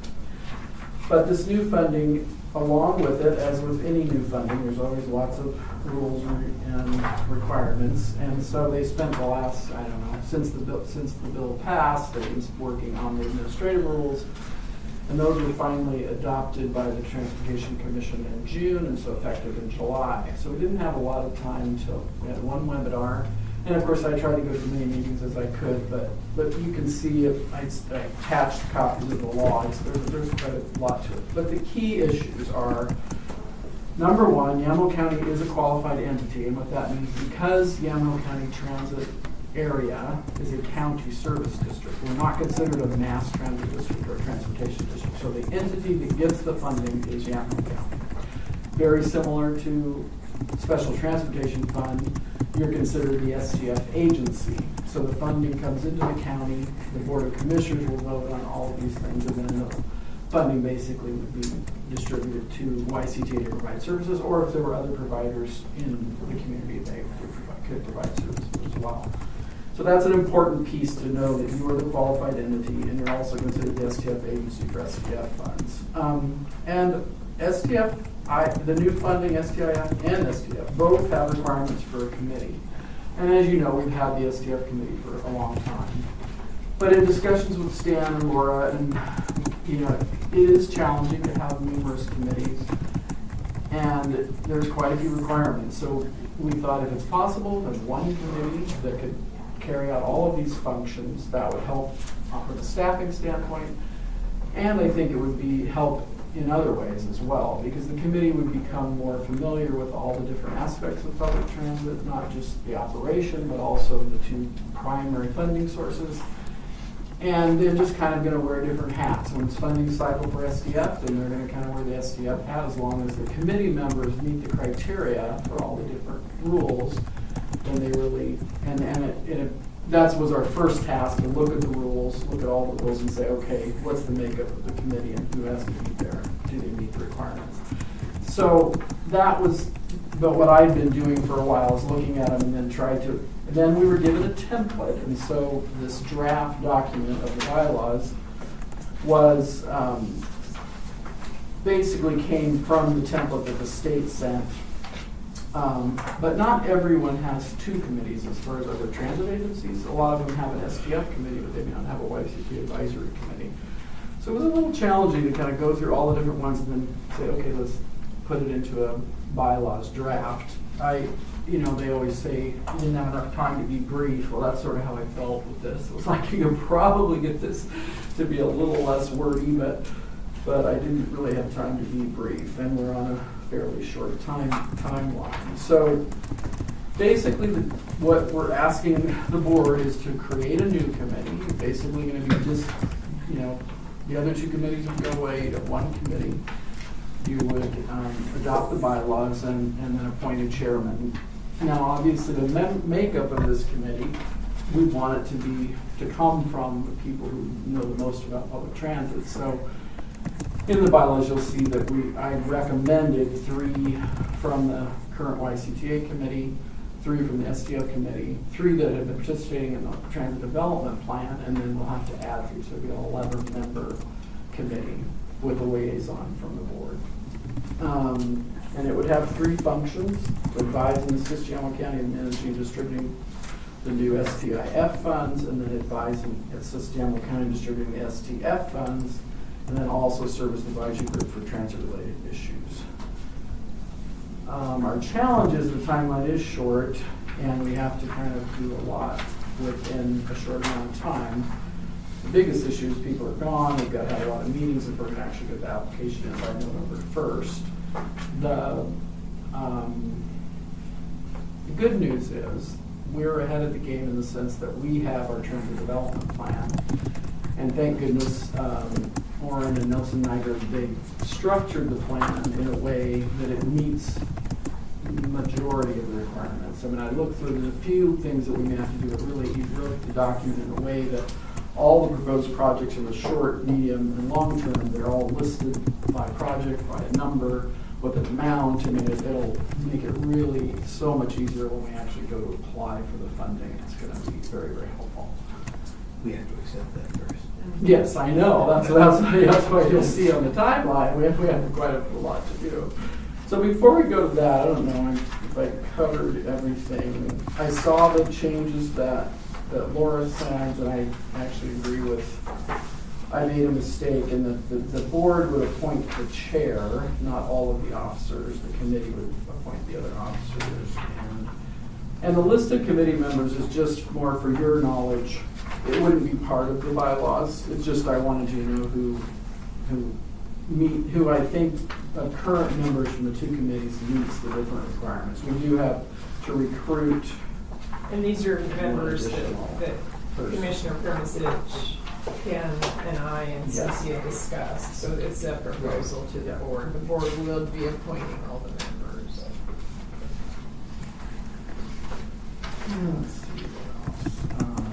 Speaker 8: But this new funding, along with it, as with any new funding, there's always lots of rules and requirements, and so they spent the last, I don't know, since the bill passed, they've been working on the administrative rules, and those were finally adopted by the Transportation Commission in June, and so effective in July. So we didn't have a lot of time we had one webinar, and of course I tried to go to as many meetings as I could, but you can see I attached copies of the law. There's quite a lot to it. But the key issues are, number one, Yamaha County is a qualified entity, and what that means, because Yamaha County Transit area is a county service district, we're not considered a mass transit district or a transportation district. So the entity that gets the funding is Yamaha County. Very similar to Special Transportation Fund, you're considered the STF agency. So the funding comes into the county, the Board of Commissioners will vote on all of these things, and then the funding basically would be distributed to YCTA to provide services, or if there were other providers in the community, they could provide services as well. So that's an important piece to know, that you are the qualified entity, and you're also considered the STF agency for STF funds. And STF, the new funding, STIF and STF, both have requirements for a committee. And as you know, we've had the STF committee for a long time. But in discussions with Stan and Laura, and it is challenging to have numerous committees, and there's quite a few requirements. So we thought if it's possible, there's one committee that could carry out all of these functions. That would help from a staffing standpoint, and I think it would help in other ways as well, because the committee would become more familiar with all the different aspects of public transit, not just the operation, but also the two primary funding sources. And they're just kind of gonna wear different hats. When it's funding cycle for SDF, then they're gonna kind of wear the SDF hat as long as the committee members meet the criteria for all the different rules. Then they really, that was our first task, to look at the rules, look at all the rules and say, okay, what's the makeup of the committee and who has to be there? Do they meet the requirements? So that was, but what I'd been doing for a while is looking at them and then tried to, and then we were given a template. And so this draft document of the bylaws was, basically came from the template that the state sent. But not everyone has two committees as far as other transit agencies. A lot of them have an STF committee, but they may not have a YCT advisory committee. So it was a little challenging to kind of go through all the different ones and then say, okay, let's put it into a bylaws draft. They always say you didn't have enough time to be brief. Well, that's sort of how I felt with this. It was like you could probably get this to be a little less wordy, but I didn't really have time to be brief, and we're on a fairly short timeline. So basically what we're asking the board is to create a new committee. Basically going to be just, the other two committees would go away to one committee. You would adopt the bylaws and then appoint a chairman. Now, obviously, the makeup of this committee, we want it to come from the people who know the most about public transit. So in the bylaws, you'll see that I recommended 3 from the current YCTA committee, 3 from the STF committee, 3 that have been participating in the transit development plan, and then we'll have to add 3, so it'll be an 11-member committee with a liaison from the board. And it would have 3 functions: to advise and assist Yamhill County in managing and distributing the new STIF funds, and then advise and assist Yamhill County in distributing the STF funds, and then also serve as the advisory group for transit-related issues. Our challenge is the timeline is short, and we have to kind of do a lot within a short amount of time. The biggest issue is people are gone. We've got to have a lot of meetings if we're going to actually get the application in by November 1st. The good news is we're ahead of the game in the sense that we have our transit development plan. And thank goodness, Warren and Nelson Niger, they structured the plan in a way that it meets the majority of the requirements. I mean, I looked through, there's a few things that we may have to do, but really he wrote the document in a way that all the proposed projects in the short, medium, and long term, they're all listed by project, by a number, with an amount. I mean, it'll make it really so much easier when we actually go to apply for the funding. It's going to be very, very helpful.
Speaker 3: We have to accept that first.
Speaker 8: Yes, I know. That's what you'll see on the timeline. We have quite a lot to do. So before we go to that, I don't know if I covered everything. I saw the changes that Laura sent, and I actually agree with. I made a mistake in that the board would appoint the chair, not all of the officers. The committee would appoint the other officers. And the list of committee members is just more for your knowledge. It wouldn't be part of the bylaws. It's just I wanted you to know who I think current members from the 2 committees meets the different requirements. We do have to recruit.
Speaker 5: And these are members
Speaker 8: additional
Speaker 5: that
Speaker 8: person.
Speaker 5: Commissioner Permasic, Ken, and I and
Speaker 8: Yes.
Speaker 5: Cynthia discussed. So it's a proposal to the
Speaker 8: Yeah.
Speaker 5: board. The board will be appointing all the members.
Speaker 8: Let's see what else.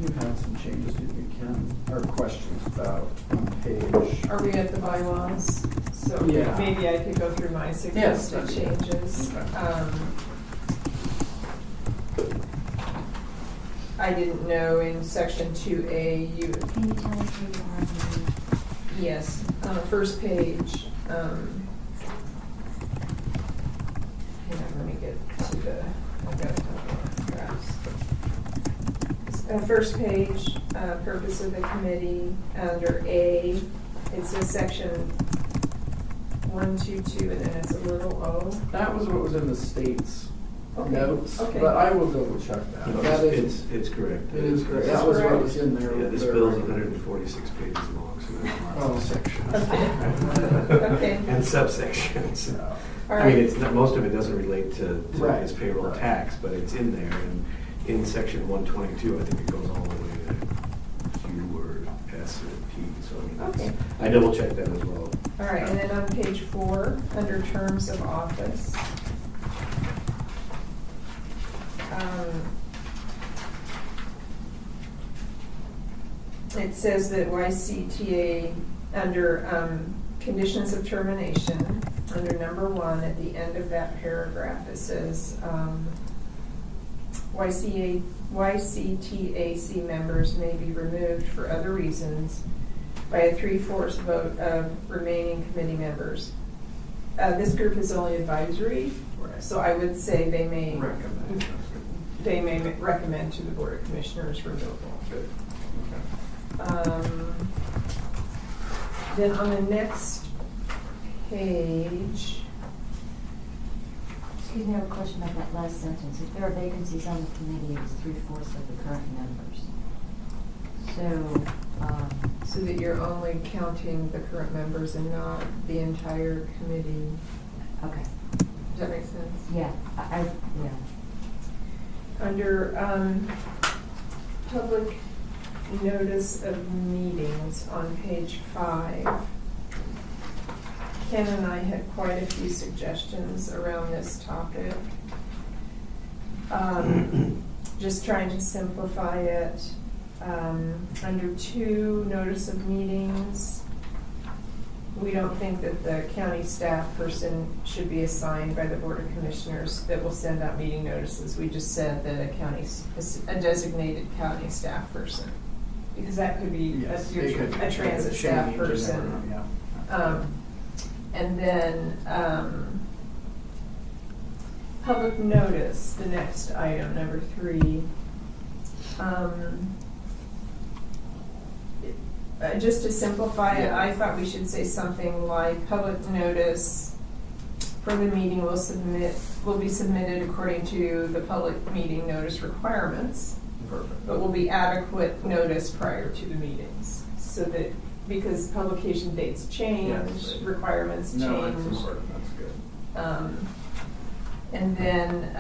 Speaker 8: You had some changes, didn't you, Ken? Or questions about on page.
Speaker 5: Are we at the bylaws? So
Speaker 8: Yeah.
Speaker 5: maybe I could go through my suggested
Speaker 8: that'd be good.
Speaker 5: changes.
Speaker 8: Okay.
Speaker 5: I didn't know in section 2A,
Speaker 1: Can you tell us where you are?
Speaker 5: yes, first page, hang on, let me get to I've got a couple of graphs. First page, purpose of the committee, under A, it says section 122, and then it's a little O.
Speaker 8: That was what was in the state's
Speaker 5: Okay,
Speaker 8: notes,
Speaker 5: okay.
Speaker 8: but I will double check that.
Speaker 3: No,
Speaker 8: That is,
Speaker 3: it's correct.
Speaker 8: it is correct.
Speaker 5: It's
Speaker 8: That was what
Speaker 5: correct.
Speaker 8: was in there.
Speaker 3: Yeah, this
Speaker 8: There.
Speaker 3: bill's 146 pages long, so there's
Speaker 8: Oh.
Speaker 3: lots of sections.
Speaker 5: Okay.
Speaker 3: And subsections.
Speaker 5: All
Speaker 3: I mean,
Speaker 5: right.
Speaker 3: it's not, most of it doesn't relate to
Speaker 8: Right.
Speaker 3: his payroll
Speaker 8: Right.
Speaker 3: tax, but it's in there, and in section 122, I think it goes all the way to Q or S or T, so I mean,
Speaker 5: Okay.
Speaker 3: that's, I double checked that as well.
Speaker 5: All right, and then on page 4, under terms of office. It says that YCTA, under conditions of termination, under number 1, at the end of that paragraph, it says YCTAC members may be removed for other reasons by a 3/4 vote of remaining committee members. This group is only advisory, so I would say they may
Speaker 8: Recommend.
Speaker 5: recommend to the Board of Commissioners removal.
Speaker 8: Good.
Speaker 5: Then on the next page,
Speaker 1: Excuse me, I have a question about that last sentence. If there are vacancies on the committee, it's 3/4 of the current members.
Speaker 5: so that you're only counting the current members and not the entire committee.
Speaker 1: Okay,
Speaker 5: Does that make sense?
Speaker 1: yeah, yeah.
Speaker 5: Under public notice of meetings on page 5, Ken and I had quite a few suggestions around this topic. Just trying to simplify it. Under 2, notice of meetings, we don't think that the county staff person should be assigned by the Board of Commissioners that will send out meeting notices. We just said that a designated county staff person, because that could be
Speaker 8: Yes,
Speaker 5: a
Speaker 8: they could-
Speaker 5: transit
Speaker 8: they could
Speaker 5: staff
Speaker 8: change, you never
Speaker 5: person.
Speaker 8: know, yeah.
Speaker 5: And then, public notice, the next item, number 3. Just to simplify it, I thought we should say something like, public notice for the meeting will be submitted according to the public meeting notice requirements,
Speaker 8: Perfect.
Speaker 5: but will be adequate notice prior to the meetings, so that, because publication dates change,
Speaker 8: Yes.
Speaker 5: requirements change.
Speaker 8: No, that's important, that's good.
Speaker 5: And then,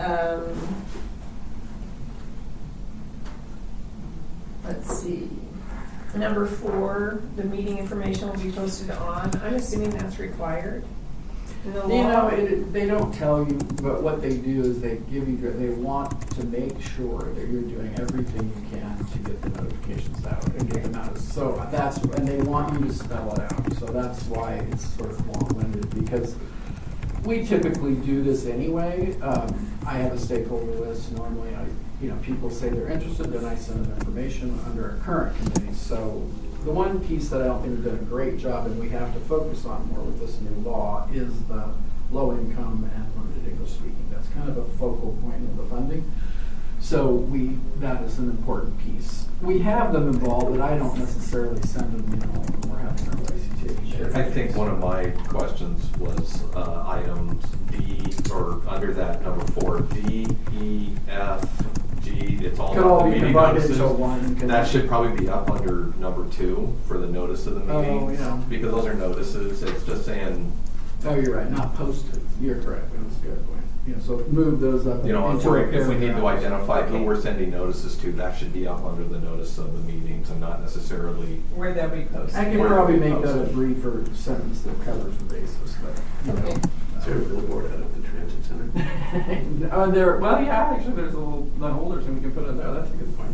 Speaker 5: let's see, number 4, the meeting information will be posted on, I'm assuming that's required in the law.
Speaker 8: You know, they don't tell you, but what they do is they give you, they want to make sure that you're doing everything you can to get the notifications out and get them out. So that's, and they want you to spell it out. So that's why it's sort of long-winded, because we typically do this anyway. I have a stakeholder list. Normally, people say they're interested, then I send them information under a current committee. So the one piece that I don't think we've done a great job, and we have to focus on more with this new law, is the low income and limited English speaking. That's kind of a focal point of the funding. So that is an important piece. We have them involved, but I don't necessarily send them, when we're having our YCTA.
Speaker 6: I think one of my questions was items D, or under that number 4, D, E, F, G, it's all
Speaker 8: Could all
Speaker 6: about the
Speaker 8: be
Speaker 6: meeting
Speaker 8: combined
Speaker 6: notices.
Speaker 8: into one.
Speaker 6: That should probably be up under number 2 for the notice of the
Speaker 8: Oh,
Speaker 6: meetings.
Speaker 8: yeah.
Speaker 6: Because those are notices, it's just saying,
Speaker 8: Oh, you're right, not posted. You're correct. It was a good point. So move those up.
Speaker 6: if
Speaker 8: into a
Speaker 6: we need to
Speaker 8: paragraph.
Speaker 6: identify who
Speaker 8: Okay.
Speaker 6: we're sending notices to, that should be up under the notice of the meetings and not necessarily.
Speaker 5: Where they'll be posted.
Speaker 8: I can probably make that a briefer sentence that covers the basis, but,
Speaker 5: Okay.
Speaker 3: Is there a billboard out at the transit center?
Speaker 8: Well, yeah, actually, there's a little nut holders, and we can put it there. That's a good point.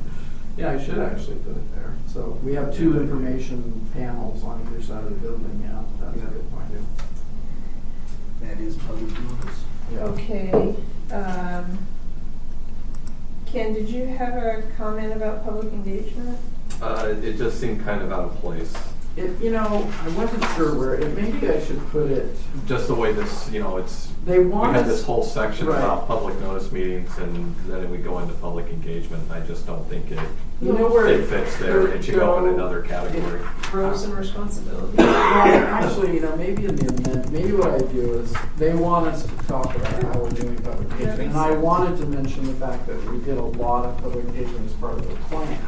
Speaker 8: Yeah, I should actually put it there. So we have 2 information panels on either side of the building, yeah, that's a good point.
Speaker 3: That is public notice.
Speaker 8: Yeah.
Speaker 5: Okay. Ken, did you have a comment about public engagement?
Speaker 6: It just seemed kind of out of place.
Speaker 8: I wasn't sure where, maybe I should put it,
Speaker 6: Just the way this, it's,
Speaker 8: they
Speaker 6: we
Speaker 8: want
Speaker 6: had
Speaker 8: us.
Speaker 6: this whole section
Speaker 8: Right.
Speaker 6: about public notice meetings, and then we go into public engagement. I just don't think it
Speaker 8: You know where
Speaker 6: fits there. It should go in
Speaker 8: go-
Speaker 6: another category.
Speaker 5: Roles and responsibilities.
Speaker 8: Well, actually, maybe in the amendment, maybe what I do is, they want us to talk about how we're doing public
Speaker 5: That
Speaker 8: engagement.
Speaker 5: makes
Speaker 8: And I
Speaker 5: sense.
Speaker 8: wanted to mention the fact that we did a lot of public engagement as part of the plan,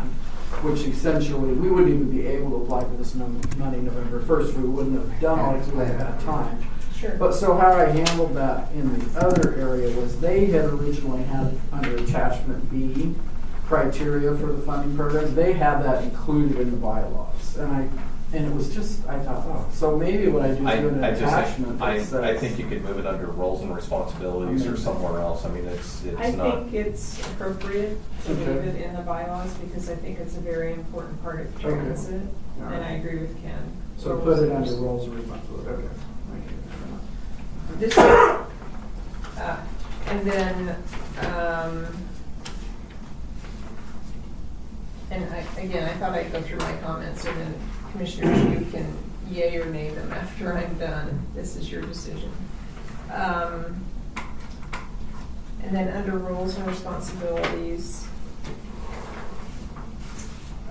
Speaker 8: which essentially, we wouldn't even be able to apply for this money November 1st. We wouldn't have done all because we wouldn't have had time.
Speaker 5: Sure.
Speaker 8: But so how I handled that in the other area was they had originally had under attachment B criteria for the funding programs. They had that included in the bylaws. And it was just, I thought, oh, so maybe what I do is do an attachment that says.
Speaker 6: I think you could move it under roles and responsibilities or somewhere else. I mean, it's
Speaker 5: I
Speaker 6: not.
Speaker 5: think it's appropriate to leave
Speaker 8: Okay.
Speaker 5: it in the bylaws because I think it's a very important part of
Speaker 8: Okay.
Speaker 5: transit.
Speaker 8: All
Speaker 5: And I
Speaker 8: right.
Speaker 5: agree with Ken.
Speaker 8: So put it under roles and responsibilities, okay.
Speaker 5: This, and then, again, I thought I'd go through my comments and then commissioners, you can yay or nay them after I'm done. This is your decision. And then under roles and responsibilities,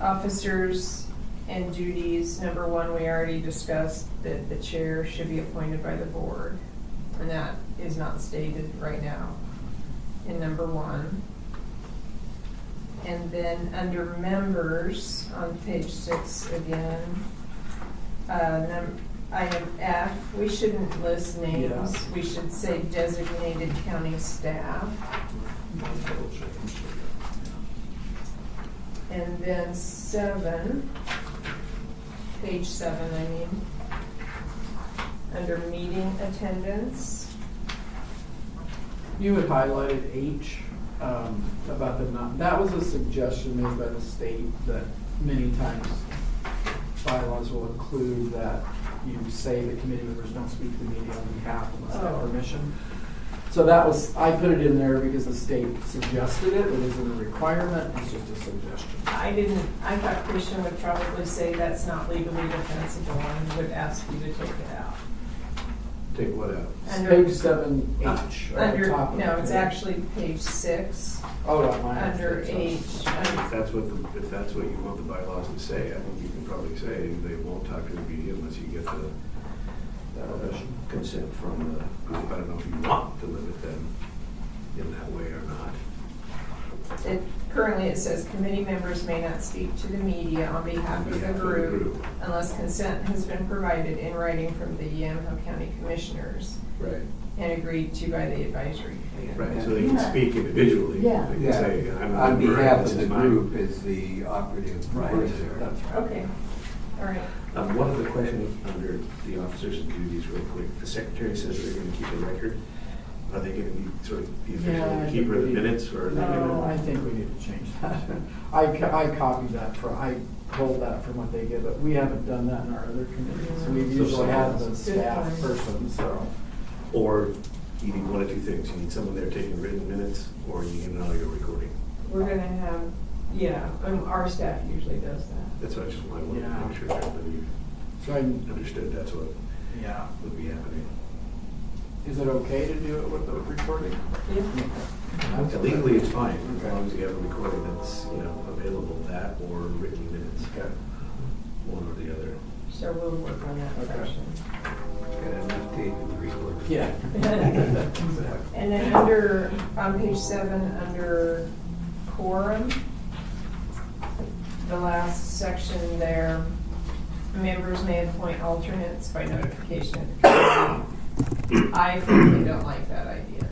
Speaker 5: officers and duties, number one, we already discussed that the chair should be appointed by the board. And that is not stated right now in number one. And then under members, on page 6 again, item F, we shouldn't list names.
Speaker 8: Yeah.
Speaker 5: We should say designated county staff. And then 7, page 7, I mean, under meeting attendance.
Speaker 8: You had highlighted H, about the that was a suggestion made by the state that many times bylaws will include that you say the committee members don't speak to the media on behalf unless they have
Speaker 5: Oh.
Speaker 8: permission. So that was, I put it in there because the state suggested it. It isn't a requirement, it's just a suggestion.
Speaker 5: I thought Christian would probably say that's not legally defensible and would ask you to take it out.
Speaker 9: Take what out?
Speaker 5: Under-
Speaker 8: Page 7H, at the
Speaker 5: Under,
Speaker 8: top of the
Speaker 5: no, it's
Speaker 8: page.
Speaker 5: actually page 6,
Speaker 8: Oh, not mine.
Speaker 5: under
Speaker 8: It's
Speaker 5: H.
Speaker 9: If that's what you want the bylaws to say, I think you can probably say they won't talk to the media unless you get the consent from the group. I don't know if you want to limit them in that way or not.
Speaker 5: Currently, it says committee members may not speak to the media on behalf of the group unless consent has been provided in writing from the Yamaha County Commissioners
Speaker 9: Right.
Speaker 5: and agreed to by the advisory committee.
Speaker 9: Right, so they can speak individually.
Speaker 1: Yeah.
Speaker 9: They can
Speaker 3: Yeah,
Speaker 9: say, I'm a
Speaker 3: on
Speaker 9: member,
Speaker 3: behalf
Speaker 9: this
Speaker 3: of
Speaker 9: is
Speaker 3: the
Speaker 9: my-
Speaker 3: group is the operative
Speaker 8: Right,
Speaker 3: word there.
Speaker 8: that's right.
Speaker 5: Okay, all right.
Speaker 9: One other question under the officers and duties real quick. The secretary says they're gonna keep a record. Are they gonna be sort of the
Speaker 8: Yeah, I
Speaker 9: official
Speaker 8: think
Speaker 9: keeper of the
Speaker 8: we need-
Speaker 9: minutes or are they
Speaker 8: No,
Speaker 9: gonna?
Speaker 8: I think we need to change that. I copied that from, I pulled that from what they give, but we haven't done that in our other committees. We've
Speaker 9: So
Speaker 8: usually had the
Speaker 9: someone-
Speaker 8: staff
Speaker 5: Good point.
Speaker 8: person, so.
Speaker 9: Or you need one of two things. You need someone there taking written minutes or you need an audio recording.
Speaker 5: We're gonna have, yeah, our staff usually does that.
Speaker 9: That's what I just wanted to
Speaker 8: Yeah.
Speaker 9: make sure that everybody
Speaker 8: So I,
Speaker 9: understood that's what
Speaker 8: yeah.
Speaker 9: would be happening.
Speaker 8: Is it okay to do it with the recording?
Speaker 5: Yeah.
Speaker 9: Legally, it's fine, as
Speaker 8: Okay.
Speaker 9: long as you have a recording that's, available, that or written minutes,
Speaker 8: Okay.
Speaker 9: one or the other.
Speaker 5: So we'll work on that
Speaker 8: Okay.
Speaker 5: section.
Speaker 3: Got enough tape in the recorder.
Speaker 8: Yeah.
Speaker 5: And then on page 7, under quorum, the last section there, members may appoint alternates by notification of the committee. I frankly don't like that idea.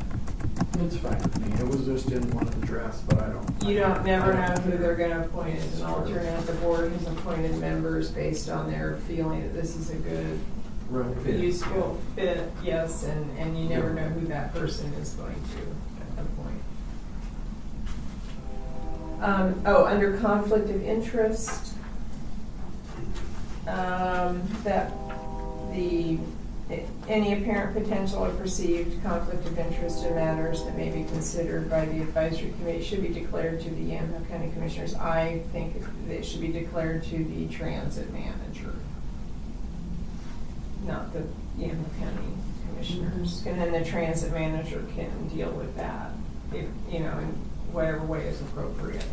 Speaker 8: It's fine with me. It was just in one address, but I don't.
Speaker 5: You don't never know who they're gonna appoint as an alternate. The board has appointed members based on their feeling that this is a good,
Speaker 8: Right.
Speaker 3: Fit.
Speaker 5: useful fit, yes, and you never know who that person is going to appoint. Under conflict of interest, that any apparent potential or perceived conflict of interest in matters that may be considered by the advisory committee should be declared to the Yamaha County Commissioners. I think it should be declared to the transit manager, not the Yamaha County Commissioners. And then the transit manager can deal with that, if, in whatever way is appropriate.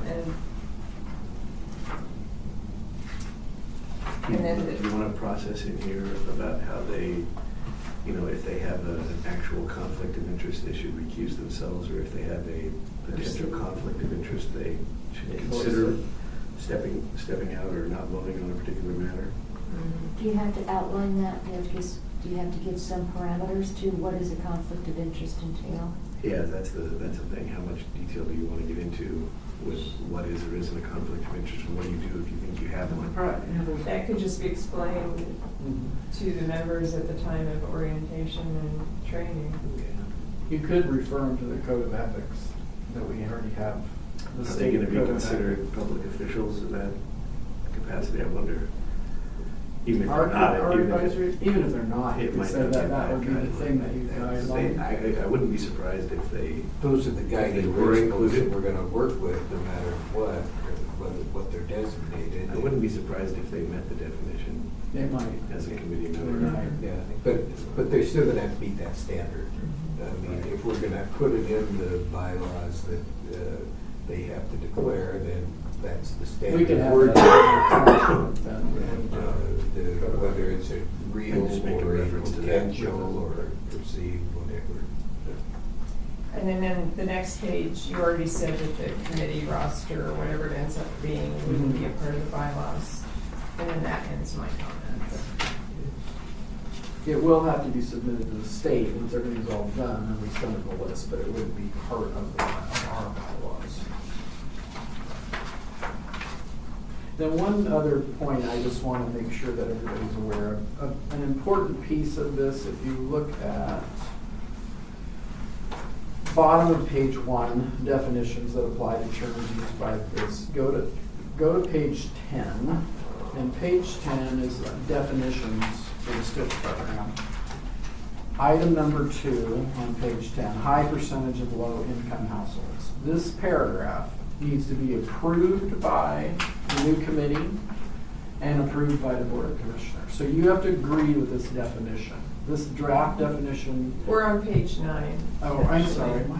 Speaker 5: And And then
Speaker 9: Do you want to process in here about how they, if they have an actual conflict of interest, they should recuse themselves, or if they have a potential conflict of interest, they should consider stepping out or not voting on a particular matter?
Speaker 1: Do you have to outline that? Do you have to give some parameters to what does a conflict of interest entail?
Speaker 9: Yeah, that's the thing. How much detail do you want to get into with what is or isn't a conflict of interest, and what do you do if you think you have one?
Speaker 5: That could just be explained to the members at the time of orientation and training.
Speaker 8: You could refer them to the code of ethics that we already have. The
Speaker 9: Are they
Speaker 8: state
Speaker 9: going to be
Speaker 8: code of
Speaker 9: considered
Speaker 8: ethics.
Speaker 9: public officials in that capacity? I wonder. Even if
Speaker 8: Our
Speaker 9: they're not.
Speaker 8: advisory, even if they're not, you
Speaker 9: It
Speaker 8: could
Speaker 9: might
Speaker 8: say
Speaker 9: not
Speaker 8: that
Speaker 9: get
Speaker 8: that would be
Speaker 9: kind
Speaker 8: the
Speaker 9: of
Speaker 8: thing
Speaker 9: like
Speaker 8: that you guys
Speaker 9: They-
Speaker 8: like.
Speaker 9: I wouldn't be surprised if they.
Speaker 3: Those are the guiding
Speaker 9: They were
Speaker 3: principles that
Speaker 9: included.
Speaker 3: we're gonna work with, no matter what they're designated.
Speaker 9: I wouldn't be surprised if they met the definition
Speaker 8: They might.
Speaker 9: as a committee
Speaker 8: They
Speaker 9: member.
Speaker 8: might.
Speaker 3: Yeah, but they're still gonna have to meet that standard. I mean, if we're gonna put it in the bylaws that they have to declare, then that's the standard.
Speaker 8: We can have
Speaker 3: word.
Speaker 8: that.
Speaker 3: And whether it's a real
Speaker 9: And just make a
Speaker 3: or a
Speaker 9: reference to that.
Speaker 3: potential or perceived, whatever.
Speaker 5: And then the next page, you already said that the committee roster, or whatever it ends up being, wouldn't be a part of the bylaws. And then that ends my comments.
Speaker 8: It will have to be submitted to the state once everything's all done, and we send them a list, but it wouldn't be part of our bylaws. Then one other point I just want to make sure that everybody's aware of. An important piece of this, if you look at bottom of page 1, definitions that apply to terms used by this, go to page 10, and page 10 is definitions for the STIP program. Item number 2 on page 10, high percentage of low-income households. This paragraph needs to be approved by the new committee and approved by the Board of Commissioners. So you have to agree with this definition. This draft definition.
Speaker 5: We're on page 9.
Speaker 8: Oh, I'm sorry. My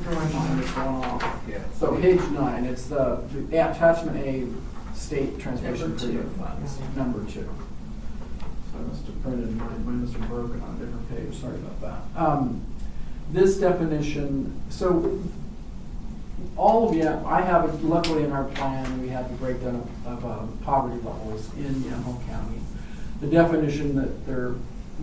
Speaker 8: drawing line is going off.
Speaker 3: Yeah.
Speaker 8: So page 9, it's the attachment A, state transmission
Speaker 5: Number 2.
Speaker 8: improvement funds, number 2. So I must have printed mine must have broken on a different page, sorry about that. This definition, so all of you, I have, luckily in our plan, we have the breakdown of poverty levels in Yamaha County. The definition that they're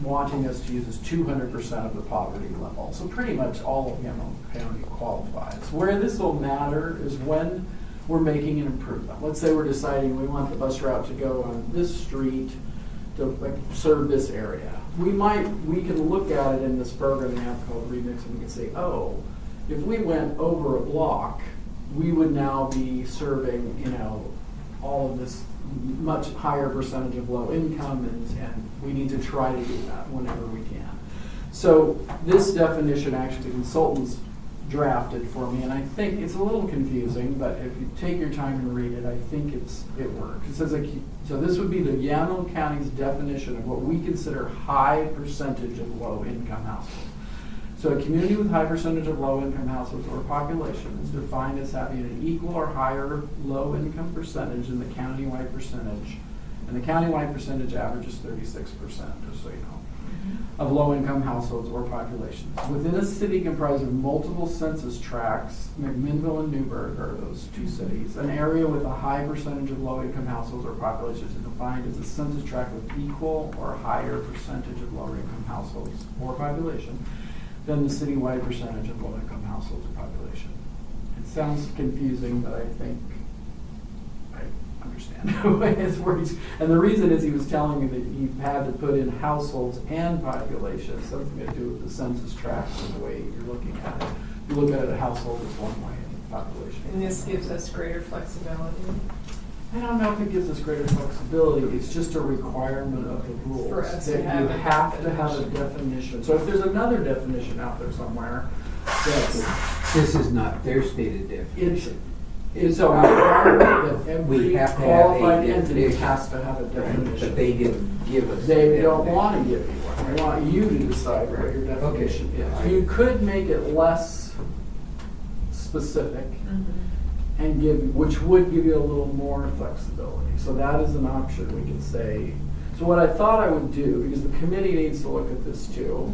Speaker 8: wanting us to use is 200% of the poverty level. So pretty much all of Yamaha County qualifies. Where this will matter is when we're making an improvement. Let's say we're deciding we want the bus route to go on this street to serve this area. We can look at it in this program they have called Remix, and we can say, oh, if we went over a block, we would now be serving, all of this much higher percentage of low income, and we need to try to do that whenever we can. So this definition, actually, the consultants drafted for me, and I think it's a little confusing, but if you take your time and read it, I think it works. It says, so this would be the Yamaha County's definition of what we consider high percentage of low income households. So a community with high percentage of low-income households or population is defined as having an equal or higher low-income percentage in the countywide percentage. And the countywide percentage averages 36%, just so you know, of low-income households or populations. Within a city comprised of multiple census tracts, McMinnville and Newburgh are those two cities, an area with a high percentage of low-income households or populations is defined as a census tract with equal or higher percentage of lower-income households or population than the citywide percentage of low-income households or population. It sounds confusing, but I think I understand his words. And the reason is he was telling me that you had to put in households and population, something to do with the census tracts and the way you're looking at it. If you look at it, a household is one way and population.
Speaker 5: And this gives us greater flexibility.
Speaker 8: I don't know if it gives us greater flexibility, it's just a requirement of the rules.
Speaker 5: For us to
Speaker 8: that
Speaker 5: have
Speaker 8: you
Speaker 5: a
Speaker 8: have to have a
Speaker 5: definition.
Speaker 8: definition. So if there's another definition out there somewhere, that's,
Speaker 3: This is not their stated definition.
Speaker 8: it's a requirement that
Speaker 3: We
Speaker 8: every
Speaker 3: have to have a
Speaker 8: qualified entity
Speaker 3: definition.
Speaker 8: has to have a definition.
Speaker 3: But they didn't give us.
Speaker 8: They
Speaker 3: a
Speaker 8: don't
Speaker 3: definition.
Speaker 8: want to give you one, they want you to decide what your definition
Speaker 3: Okay.
Speaker 8: is. You could make it less specific, and which would give you a little more flexibility. So that is an option, we could say. So what I thought I would do, because the committee needs to look at this too,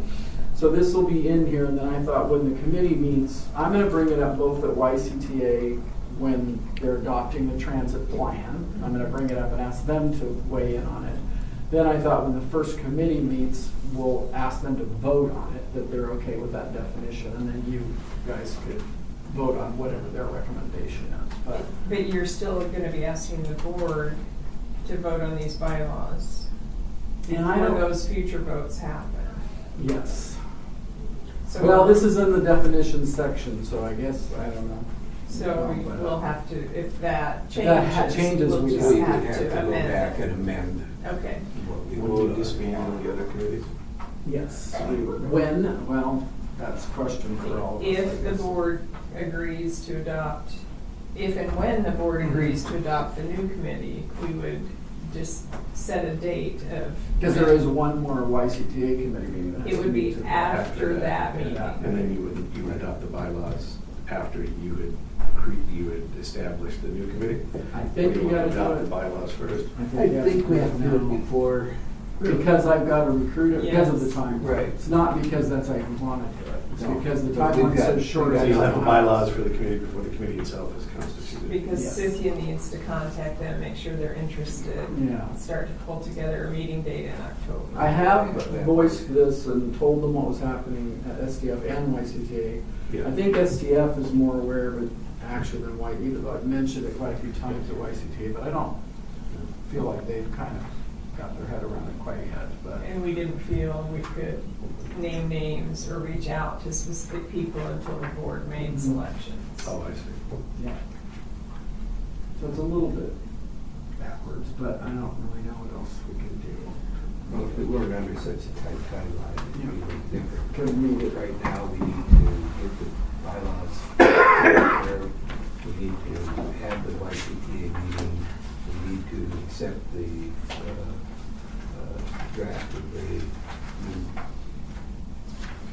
Speaker 8: so this will be in here, and then I thought when the committee meets, I'm gonna bring it up both at YCTA when they're adopting the transit plan. I'm gonna bring it up and ask them to weigh in on it. Then I thought when the first committee meets, we'll ask them to vote on it, that they're okay with that definition, and then you guys could vote on whatever their recommendation is.
Speaker 5: But you're still gonna be asking the board to vote on these bylaws
Speaker 8: And I
Speaker 5: when
Speaker 8: don't,
Speaker 5: those future votes happen.
Speaker 8: yes.
Speaker 5: So
Speaker 8: Well, this is in the definitions section, so I guess, I don't know.
Speaker 5: So we
Speaker 8: But,
Speaker 5: will have to, if that
Speaker 8: that changes,
Speaker 5: we'll
Speaker 8: we
Speaker 5: just
Speaker 3: We would
Speaker 5: have
Speaker 3: have to
Speaker 5: to
Speaker 3: go
Speaker 5: amend
Speaker 3: back
Speaker 5: it.
Speaker 3: and amend
Speaker 5: Okay.
Speaker 3: what we
Speaker 9: Would
Speaker 3: voted
Speaker 9: you
Speaker 3: on.
Speaker 9: disband the other committees?
Speaker 8: Yes. When? Well, that's a question for all of us. I
Speaker 5: If the
Speaker 8: guess.
Speaker 5: board agrees to adopt, if and when the board agrees to adopt the new committee, we would just set a date of.
Speaker 8: Because there is one more YCTA committee meeting. that has
Speaker 5: It
Speaker 8: to
Speaker 5: would be
Speaker 8: meet
Speaker 5: after that
Speaker 8: Yeah.
Speaker 5: meeting.
Speaker 9: And then you would adopt the bylaws after you would establish the new committee?
Speaker 8: I think
Speaker 9: Or
Speaker 8: you
Speaker 9: want
Speaker 8: gotta
Speaker 9: adopt
Speaker 8: do
Speaker 9: the
Speaker 8: it.
Speaker 9: bylaws first?
Speaker 3: I think we have to do it before.
Speaker 8: Because I've got to recruit it, because of the
Speaker 5: Yes.
Speaker 8: time.
Speaker 3: Right.
Speaker 8: It's not because that's I want to do it. It's
Speaker 3: No.
Speaker 8: because the
Speaker 3: But we've
Speaker 8: timeline's so
Speaker 3: got-
Speaker 8: short.
Speaker 3: we've
Speaker 9: So
Speaker 8: I
Speaker 9: you'll
Speaker 8: don't
Speaker 9: have the
Speaker 8: know.
Speaker 9: bylaws for the committee before the committee itself is constituted?
Speaker 5: Because
Speaker 8: Yes.
Speaker 5: Cynthia needs to contact them, make sure they're interested.
Speaker 8: Yeah.
Speaker 5: Start to pull together a meeting date in October.
Speaker 8: I have voiced this and told them what was happening at SDF and YCTA.
Speaker 9: Yeah.
Speaker 8: I think SDF is more aware of it actually than YE, though I've mentioned it quite a few times at YCTA, but I don't feel like they've kind of got their head around it quite yet, but.
Speaker 5: And we didn't feel we could name names or reach out to specific people until the board made
Speaker 8: Mhm.
Speaker 5: selections.
Speaker 9: Oh, I see.
Speaker 8: Yeah. So it's a little bit backwards, but I don't really know what else we can do.
Speaker 3: Well, if we weren't under such a tight timeline, it'd be a little different.
Speaker 8: Could meet it.
Speaker 3: Right now, we need to get the bylaws there. We need to have the YCTA meeting. We need to accept the draft of the new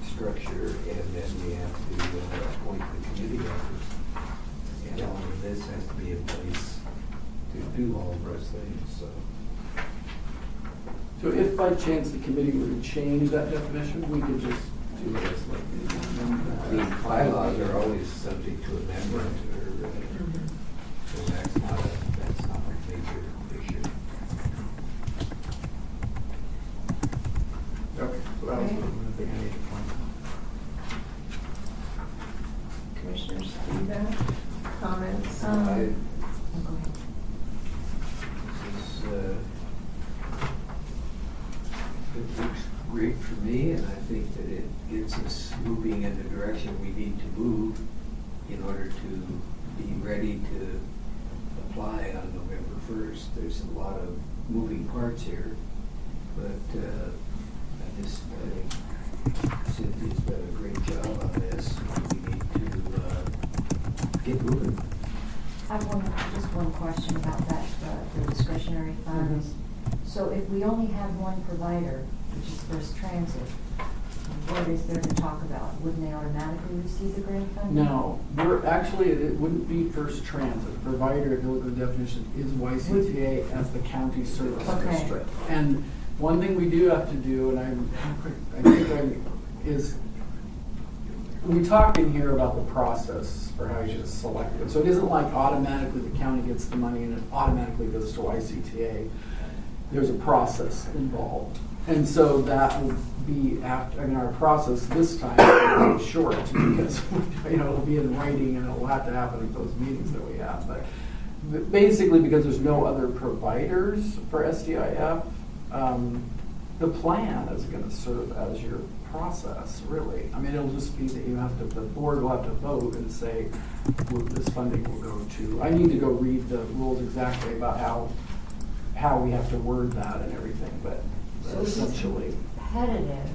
Speaker 3: structure, and then we have to appoint the committee members. And all of this has to be in place to do all of those things, so.
Speaker 8: So if by chance the committee were to change that definition, we could just do this like.
Speaker 3: The bylaws are always subject to amendment, or, so that's not a major issue.
Speaker 8: Okay, so that was
Speaker 1: Okay.
Speaker 8: one thing I need to point
Speaker 5: Commissioners, feedback, comments?
Speaker 1: Oh, go ahead.
Speaker 3: This is, it looks great for me, and I think that it gets us moving in the direction we need to move in order to be ready to apply on November 1st. There's a lot of moving parts here, but I think Cynthia's done a great job on this. We need to get moving.
Speaker 1: I have just one question about that, the discretionary funds. So if we only have one provider, which is First Transit, what is there to talk about? Wouldn't they automatically receive the grant funding?
Speaker 8: No, it wouldn't be First Transit. The provider, if you look at the definition, is YCTA as the county service
Speaker 1: Okay.
Speaker 8: district. And one thing we do have to do, and is we talk in here about the process for how you should select it. So it isn't like automatically the county gets the money and it automatically goes to YCTA. There's a process involved. And so that will be our process this time will be short because, it'll be in writing and it'll have to happen at those meetings that we have. But basically, because there's no other providers for SDIF, the plan is gonna serve as your process, really. I mean, it'll just be that the board will have to vote and say, this funding will go to, I need to go read the rules exactly about how we have to word that and everything, but
Speaker 1: So this is
Speaker 8: essentially.
Speaker 1: competitive.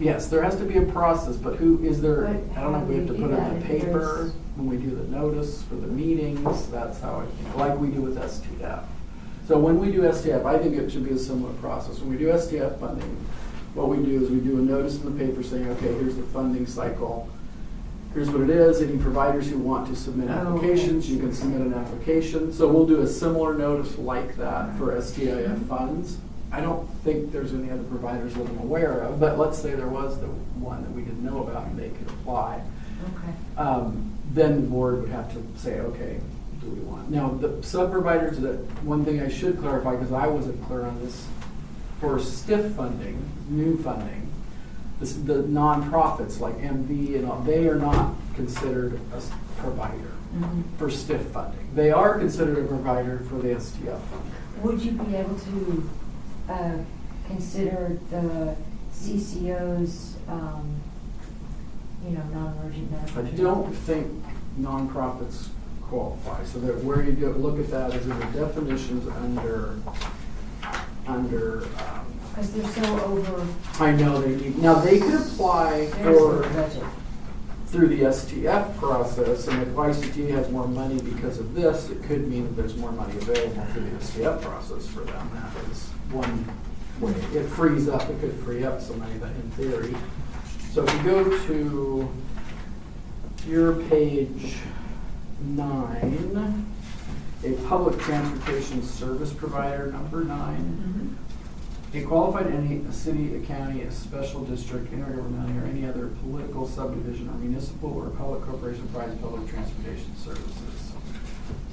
Speaker 8: Yes, there has to be a process, but who, is there,
Speaker 1: But
Speaker 8: I don't know if we have to
Speaker 1: how do we
Speaker 8: put it
Speaker 1: do
Speaker 8: in
Speaker 1: that
Speaker 8: the
Speaker 1: if
Speaker 8: paper
Speaker 1: there's-
Speaker 8: when we do the notice for the meetings, that's how I think, like we do with STF. So when we do STF, I think it should be a similar process. When we do STF funding, what we do is we do a notice in the paper saying, okay, here's the funding cycle. here's what it is, any providers who want to submit
Speaker 1: Oh, okay.
Speaker 8: applications, you can submit an application. So we'll do a similar notice like that for STIF funds. I don't think there's any other providers that I'm aware of, but let's say there was the one that we didn't know about and they could apply.
Speaker 1: Okay.
Speaker 8: Then the board would have to say, okay, do we want? Now, the sub-providers, that one thing I should clarify, because I wasn't clear on this, for STIF funding, new funding, the nonprofits like MV and all, they are not considered a provider
Speaker 1: Mhm.
Speaker 8: for STIF funding. They are considered a provider for the STF funding.
Speaker 1: Would you be able to consider the CCO's, non-emergent medical?
Speaker 8: I don't think nonprofits qualify, so that where you go, look at that is in the definitions under,
Speaker 1: Because they're so over,
Speaker 8: I know they need, now they could apply
Speaker 1: there's
Speaker 8: for,
Speaker 1: their budget.
Speaker 8: through the STF process, and if YCT has more money because of this, it could mean that there's more money available through the STF process for them. That is one way. It frees up, it could free up some money that in theory. So if you go to your page 9, a public transportation service provider, number 9. A qualified a city, a county, a special district, intergovernmental, or any other political subdivision or municipal or public corporation provides public transportation services.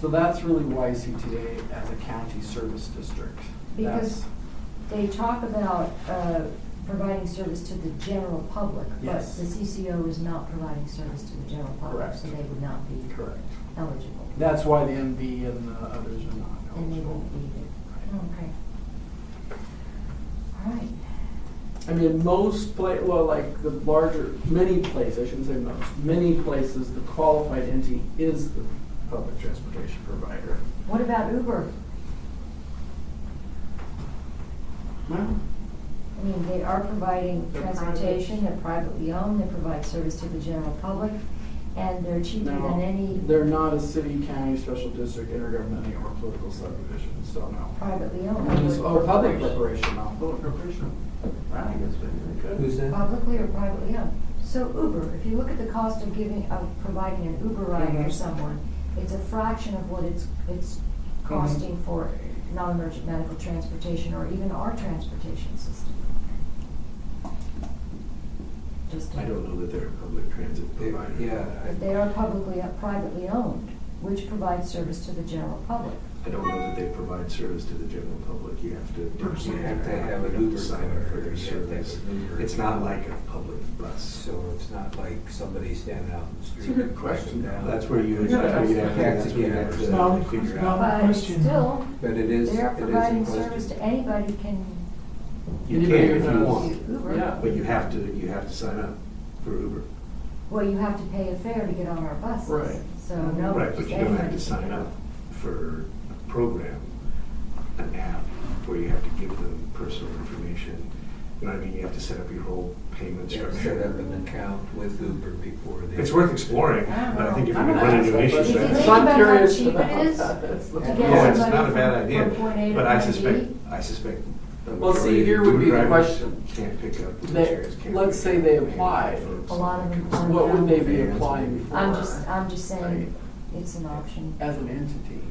Speaker 8: So that's really YCTA as a county service district.
Speaker 1: Because they talk about providing service to the general public, but
Speaker 8: Yes.
Speaker 1: the CCO is not providing service to the general public,
Speaker 8: Correct.
Speaker 1: so they would not be
Speaker 8: Correct.
Speaker 1: eligible.
Speaker 8: That's why the MB and the others are not
Speaker 1: And they
Speaker 8: eligible.
Speaker 1: won't be there. Okay. All right.
Speaker 8: I mean, like the larger, many places, I shouldn't say most, many places, the qualified entity is the public transportation provider.
Speaker 1: What about Uber?
Speaker 8: Well,
Speaker 1: I mean, they are providing
Speaker 8: They're
Speaker 1: transportation, they're privately owned, they provide service to the general public, and they're cheaper
Speaker 8: no,
Speaker 1: than any
Speaker 8: they're not a city, county, special district, intergovernmental, or political subdivision, so no.
Speaker 1: privately owned.
Speaker 8: Oh, public corporation, no, public corporation. I think it's very good.
Speaker 3: Who's that?
Speaker 1: Publicly or privately owned. So Uber, if you look at the cost of providing an Uber ride for someone, it's a fraction of what it's costing for non-emergent medical transportation or even our transportation system.
Speaker 9: I don't know that they're a public transit provider.
Speaker 3: Yeah.
Speaker 1: But they are privately owned, which provides service to the general public.
Speaker 9: I don't know that they provide service to the general public. You have to
Speaker 3: have an Uber
Speaker 9: sign up for their
Speaker 3: card. You have to have
Speaker 9: service.
Speaker 3: an Uber.
Speaker 9: It's not like a public bus.
Speaker 3: So it's not like somebody standing out in the street.
Speaker 8: It's a good question.
Speaker 3: Down.
Speaker 9: That's where you would
Speaker 8: Yeah,
Speaker 9: have to
Speaker 4: Valid-
Speaker 9: figure
Speaker 4: valid
Speaker 9: out.
Speaker 1: But
Speaker 4: question.
Speaker 1: still,
Speaker 3: But it is.
Speaker 1: they're
Speaker 3: it is a
Speaker 1: providing
Speaker 3: question.
Speaker 1: service to anybody can
Speaker 9: You
Speaker 8: Anybody
Speaker 9: can if
Speaker 8: who
Speaker 9: you
Speaker 8: has-
Speaker 9: want,
Speaker 1: Uber.
Speaker 8: Yeah.
Speaker 9: but you have to sign up for Uber.
Speaker 1: Well, you have to pay a fare to get on our buses.
Speaker 8: Right.
Speaker 1: So no,
Speaker 9: Right, but
Speaker 1: just
Speaker 9: you don't have
Speaker 1: anybody
Speaker 9: to
Speaker 1: can
Speaker 9: sign
Speaker 1: get
Speaker 9: up for a program, an app, where you have to give them personal information. You know what I mean? You have to set up your whole payment
Speaker 3: You have to
Speaker 9: structure.
Speaker 3: set up an account with Uber before they.
Speaker 9: It's worth exploring, but I think if you're
Speaker 8: I'm
Speaker 9: gonna
Speaker 8: gonna
Speaker 9: run
Speaker 8: ask
Speaker 9: into
Speaker 8: that
Speaker 9: issues.
Speaker 8: question.
Speaker 1: If you
Speaker 9: that's-
Speaker 1: think
Speaker 8: I'm
Speaker 1: about how
Speaker 8: curious
Speaker 1: cheap it
Speaker 8: about
Speaker 1: is
Speaker 8: that. That's the-
Speaker 1: to get
Speaker 9: Yeah, it's
Speaker 1: somebody
Speaker 9: not a bad
Speaker 1: from
Speaker 9: idea,
Speaker 1: point A to
Speaker 9: but I
Speaker 1: point B.
Speaker 9: suspect. the
Speaker 8: Well, see,
Speaker 9: majority of
Speaker 8: here would be the
Speaker 9: drivers
Speaker 8: question.
Speaker 9: Can't pick up.
Speaker 8: They-
Speaker 9: insurance, can't
Speaker 8: let's
Speaker 9: pick
Speaker 8: say
Speaker 9: up
Speaker 8: they
Speaker 9: payment
Speaker 8: apply.
Speaker 9: for
Speaker 1: A lot of them
Speaker 9: something.
Speaker 8: What would they be
Speaker 9: Fans,
Speaker 8: applying
Speaker 9: maybe.
Speaker 8: for?
Speaker 1: I'm just saying,
Speaker 8: Right.
Speaker 1: it's an option.
Speaker 8: As an entity.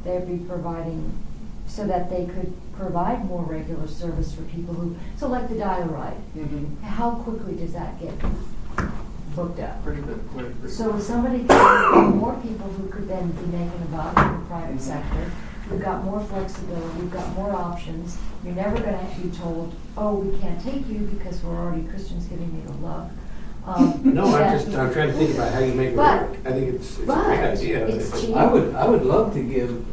Speaker 1: They'd be providing, so that they could provide more regular service for people who, so like the dial ride, how quickly does that get booked up?
Speaker 8: Pretty good, quick.
Speaker 1: So if somebody, more people who could then be making a buck in the private sector, we've got more flexibility, we've got more options. You're never gonna be told, oh, we can't take you because we're already Christians giving you the love.
Speaker 9: No,
Speaker 1: Yeah.
Speaker 9: I'm trying to think about how you make it
Speaker 1: But-
Speaker 9: work. I think it's a
Speaker 1: but
Speaker 9: great idea.
Speaker 1: it's cheap.
Speaker 3: I would love to give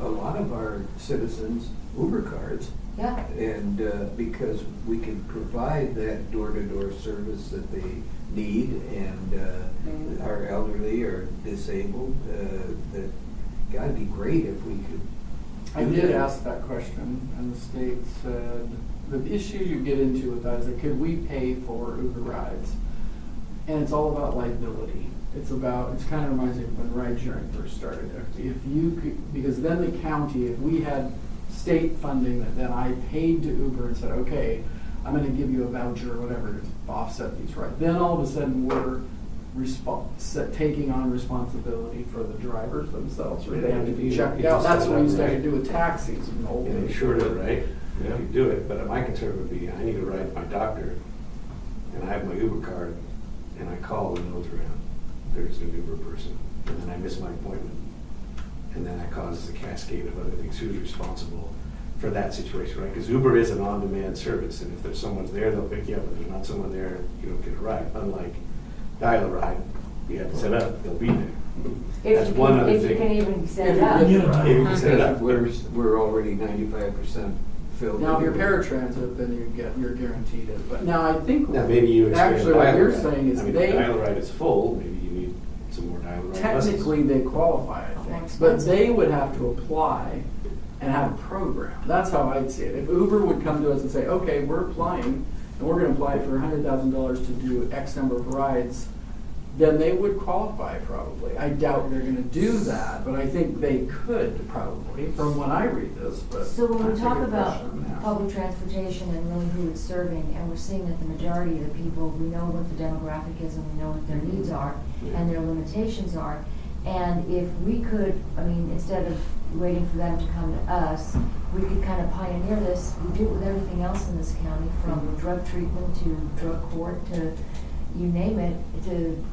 Speaker 3: a lot of our citizens Uber cards.
Speaker 1: Yeah,
Speaker 3: And because we can provide that door-to-door service that they need, and our elderly or disabled, that, God, it'd be great if we could.
Speaker 8: I
Speaker 3: do
Speaker 8: did
Speaker 3: that.
Speaker 8: ask that question, and the state said, the issue you get into with that is that could we pay for Uber rides? And it's all about liability. It's kind of reminds me of when ride sharing first started. If you could, because then the county, if we had state funding that then I paid to Uber and said, okay, I'm gonna give you a voucher or whatever to offset these rides, then all of a sudden taking on responsibility for the drivers themselves, or
Speaker 9: Yeah,
Speaker 8: they have to be
Speaker 9: you-
Speaker 8: checked
Speaker 9: you
Speaker 8: out.
Speaker 9: just
Speaker 8: That's
Speaker 9: set
Speaker 8: what
Speaker 9: it
Speaker 8: we
Speaker 9: up
Speaker 8: used to have to
Speaker 9: right.
Speaker 8: do with taxis in the old
Speaker 9: And
Speaker 8: days.
Speaker 9: you sure would, right? If you do it, but my concern would be, I need to ride my doctor, and I have my Uber card, and I call when those around. There's an Uber person, and then I miss my appointment. And then that causes a cascade of other things. Who's responsible for that situation, right? Because Uber is an on-demand service, and if there's someone there, they'll pick you up. If there's not someone there, you don't get a ride. Unlike Dial-A-Ride, you have to set up, they'll be there. That's one other
Speaker 1: If you
Speaker 9: thing.
Speaker 1: can even set
Speaker 8: If
Speaker 1: it
Speaker 8: you
Speaker 1: up.
Speaker 8: can get it.
Speaker 9: If you can set it up.
Speaker 3: We're already 95% filled.
Speaker 8: Now, if you're paratransit, then you're guaranteed it. But now I think
Speaker 9: Now, maybe you expand
Speaker 8: actually what you're
Speaker 9: Dial-A-Ride.
Speaker 8: saying is
Speaker 9: I mean,
Speaker 8: they
Speaker 9: if Dial-A-Ride is full, maybe you need some more Dial-A-Ride buses.
Speaker 8: technically they qualify, I
Speaker 1: More
Speaker 8: think,
Speaker 1: expensive.
Speaker 8: but they would have to apply and have a program. That's how I'd see it. If Uber would come to us and say, okay, we're applying, and we're gonna apply for $100,000 to do X number of rides, then they would qualify probably. I doubt they're gonna do that, but I think they could probably, from when I read this, but.
Speaker 1: So when we
Speaker 8: that's a
Speaker 1: talk
Speaker 8: good
Speaker 1: about
Speaker 8: question, yeah.
Speaker 1: public transportation and really who it's serving, and we're seeing that the majority of the people, we know what the demographic is and we know what their needs are and their limitations are. And if we could, I mean, instead of waiting for them to come to us, we could kind of pioneer this. We do it with everything else in this county, from drug treatment to drug court to you name it, to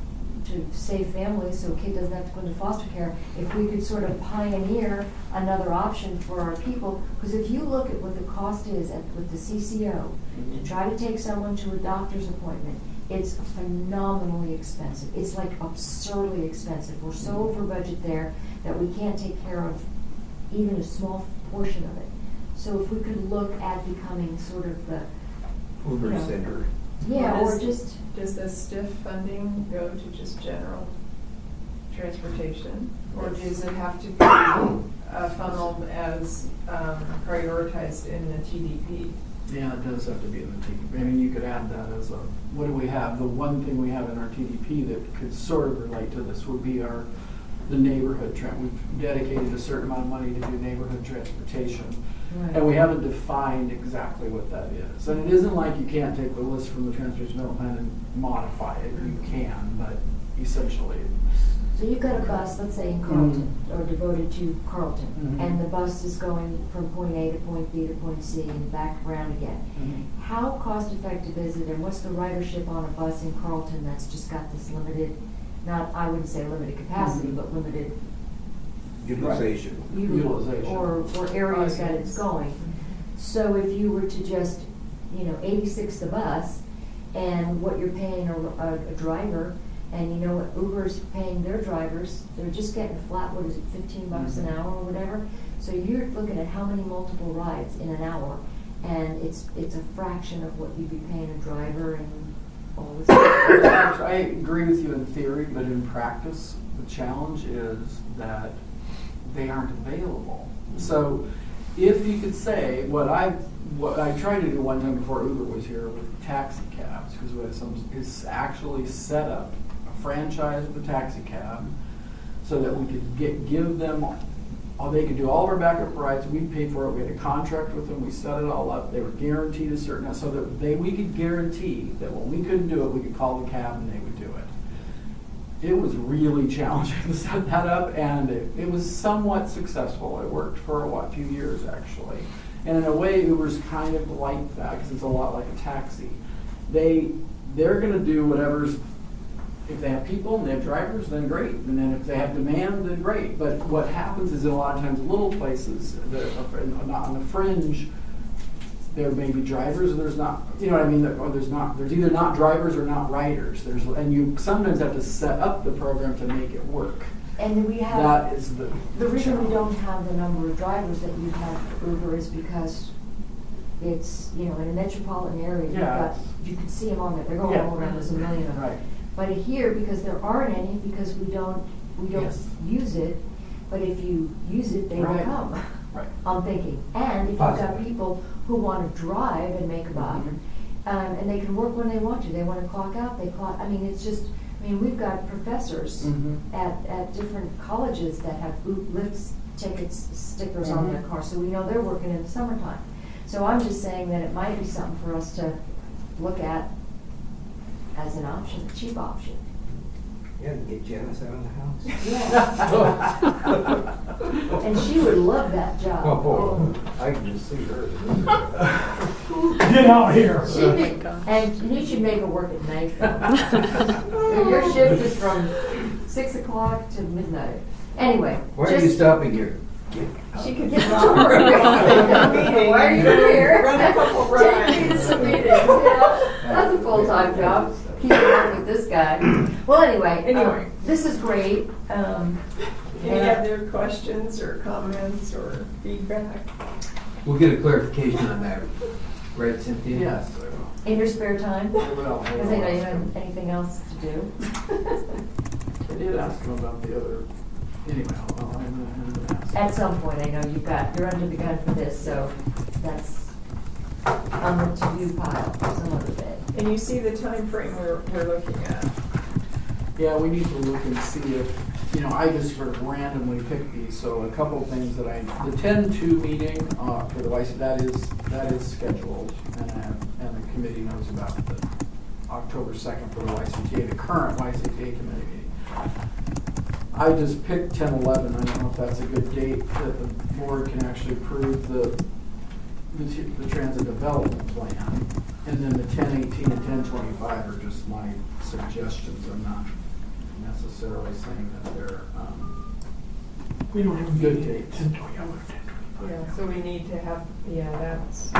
Speaker 1: save families so a kid doesn't have to go into foster care. If we could sort of pioneer another option for our people, because if you look at what the cost is with the CCO, to try to take someone to a doctor's appointment, it's phenomenally expensive. It's like absurdly expensive. We're so over budget there that we can't take care of even a small portion of it. So if we could look at becoming sort of the,
Speaker 3: Uber
Speaker 1: you know,
Speaker 3: Center.
Speaker 1: yeah, or just,
Speaker 5: Does the STIF funding go to just general transportation? Or does it have to be funneled as prioritized in the TDP?
Speaker 8: Yeah, it does have to be in the TDP. I mean, you could add that as a, what do we have? The one thing we have in our TDP that could sort of relate to this would be the neighborhood we've dedicated a certain amount of money to do neighborhood transportation.
Speaker 1: right.
Speaker 8: And we haven't defined exactly what that is. And it isn't like you can't take the list from the transportation development plan and modify it. You can, but essentially.
Speaker 1: So you've got a bus, let's say in Carlton, or devoted to Carlton,
Speaker 8: Mhm.
Speaker 1: and the bus is going from point A to point B to point C and back around again.
Speaker 8: Mhm.
Speaker 1: How cost effective is it, and what's the ridership on a bus in Carlton that's just got this limited, not, I wouldn't say limited capacity,
Speaker 8: Mhm.
Speaker 1: but limited
Speaker 3: Utilization.
Speaker 8: Utilization.
Speaker 1: or areas that it's going? So if you were to just, 86 the bus, and what you're paying a driver, and you know what Uber's paying their drivers, they're just getting flat, what is it, $15 an hour or whatever? So you're looking at how many multiple rides in an hour, and it's a fraction of what you'd be paying a driver and all this.
Speaker 8: I agree with you in theory, but in practice, the challenge is that they aren't available. So if you could say, what I tried to do one time before Uber was here with taxi cabs, because we had is actually set up a franchise with a taxi cab so that we could give them, they could do all of our backup rides, we paid for it, we had a contract with them, we set it all up, they were guaranteed a certain, so that we could guarantee that when we couldn't do it, we could call the cab and they would do it. It was really challenging to set that up, and it was somewhat successful. It worked for a few years actually. And in a way, Uber's kind of like that because it's a lot like a taxi. They're going to do whatever's. If they have people and they have drivers, then great. And then if they have demand, then great. But what happens is, a lot of times, little places that are not on the fringe, there may be drivers, or there's not. You know what I mean? Or there's not. There's either not drivers or not riders. And you sometimes have to set up the program to make it work.
Speaker 1: And we have.
Speaker 8: That is the
Speaker 1: reason we
Speaker 8: challenge.
Speaker 1: don't have the number of drivers that you have for Uber is because it's, in a metropolitan area,
Speaker 8: Yeah.
Speaker 1: you can see them on there, they're going
Speaker 8: Yeah.
Speaker 1: all around, there's a million of them.
Speaker 8: Right.
Speaker 1: But here, because there aren't any, because we don't
Speaker 8: Yes.
Speaker 1: use it, but if you use it, they will
Speaker 8: Right.
Speaker 1: come.
Speaker 8: Right.
Speaker 1: I'm thinking, and if you've got
Speaker 3: Possibly.
Speaker 1: people who want to drive and make a buck,
Speaker 8: Mhm.
Speaker 1: and they can work when they want to, they want to clock out, they clock, we've got professors
Speaker 8: Mhm.
Speaker 1: at different colleges that have lifts, tickets, stickers on their
Speaker 8: Mhm.
Speaker 1: car, so we know they're working in the summertime. So I'm just saying that it might be something for us to look at as an option, a cheap option.
Speaker 3: Yeah, and get Janice out of the house.
Speaker 1: Yeah. And she would love that job.
Speaker 3: Oh, I can just see her.
Speaker 4: Get out here.
Speaker 1: She'd be, and you should make her work at night. So your shift is from 6 o'clock to midnight. Anyway.
Speaker 3: Why are you
Speaker 1: just-
Speaker 3: stopping here?
Speaker 5: She could
Speaker 1: Get
Speaker 5: get
Speaker 1: out.
Speaker 5: Why
Speaker 1: Why are you here?
Speaker 5: Run a couple rides.
Speaker 1: Some meetings, yeah. That's a full-time job, keeping up with this guy. Well, anyway, this is great.
Speaker 5: Any other questions or comments or feedback?
Speaker 3: We'll get a clarification on that, right, Cynthia?
Speaker 8: Yes, I will.
Speaker 1: In your spare time?
Speaker 8: Well,
Speaker 1: Because I know you have anything else to do.
Speaker 8: I did ask him about the other, anyway, I'm gonna ask.
Speaker 1: At some point, I know you're under the gun for this, so that's on the to-do pile for some other day.
Speaker 5: And you see the time frame we're looking at.
Speaker 8: Yeah, we need to look and see if, I just sort of randomly picked these, so a couple things that the 10-2 meeting for the YC, that is scheduled, and the committee knows about the October 2nd for the YCTA, the current YCTA committee meeting. I just picked 10-11, I don't know if that's a good date that the board can actually approve the transit development plan, and then the 10-18 and 10-25 are just my suggestions, I'm not necessarily saying that they're,
Speaker 4: We don't have a
Speaker 8: Good
Speaker 4: meeting
Speaker 8: dates.
Speaker 4: at 10:20.
Speaker 5: Yeah, so we need to have, that's,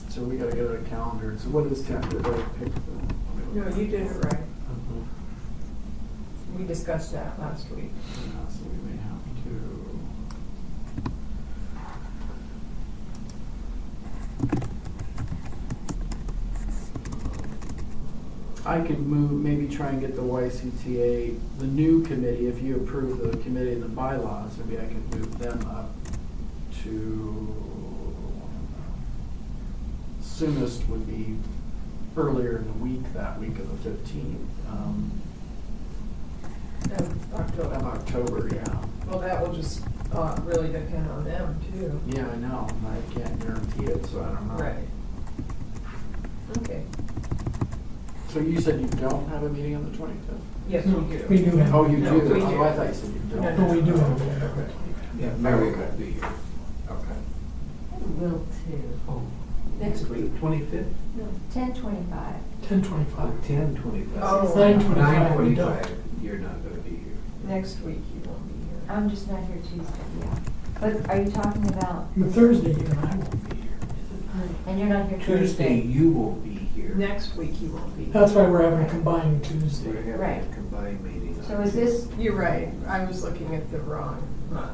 Speaker 8: so we gotta get a calendar, so what is 10, did I pick the?
Speaker 5: no, you did it right. We discussed that last week.
Speaker 8: Yeah, so we may have to. I could maybe try and get the YCTA, the new committee, if you approve the committee and the bylaws, maybe I could move them up to, soonest would be earlier in the week, that week of the 15th.
Speaker 5: October.
Speaker 8: Of October, yeah.
Speaker 5: Well, that will just really depend on them too.
Speaker 8: Yeah, I know. I can't guarantee it, so I don't know.
Speaker 5: Right. Okay.
Speaker 8: So you said you don't have a meeting on the 25th?
Speaker 5: Yes,
Speaker 4: No,
Speaker 5: we do.
Speaker 4: we do have.
Speaker 8: Oh, you
Speaker 5: No,
Speaker 8: do?
Speaker 5: we do.
Speaker 8: Oh, I thought you said you don't.
Speaker 5: No,
Speaker 4: No, we do have.
Speaker 3: Yeah, Mary will be here.
Speaker 8: Okay.
Speaker 1: Will too.
Speaker 3: Oh,
Speaker 1: Next week.
Speaker 3: 25th?
Speaker 1: No, 10:25.
Speaker 4: 10:25.
Speaker 3: 10:25.
Speaker 5: Oh.
Speaker 4: 9:25, we don't.
Speaker 3: 9:25, you're not gonna be here.
Speaker 5: Next week you won't be here.
Speaker 1: I'm just not here Tuesday, yeah. But are you talking about,
Speaker 4: But Thursday, even I won't be here.
Speaker 1: and you're not here
Speaker 3: Tuesday,
Speaker 1: Thursday?
Speaker 3: you won't be here.
Speaker 5: Next week you won't be here.
Speaker 4: That's why we're having a combined
Speaker 3: We're
Speaker 4: Tuesday.
Speaker 3: having
Speaker 1: Right.
Speaker 3: a combined meeting.
Speaker 1: So is this,
Speaker 5: You're right. I was looking at the wrong month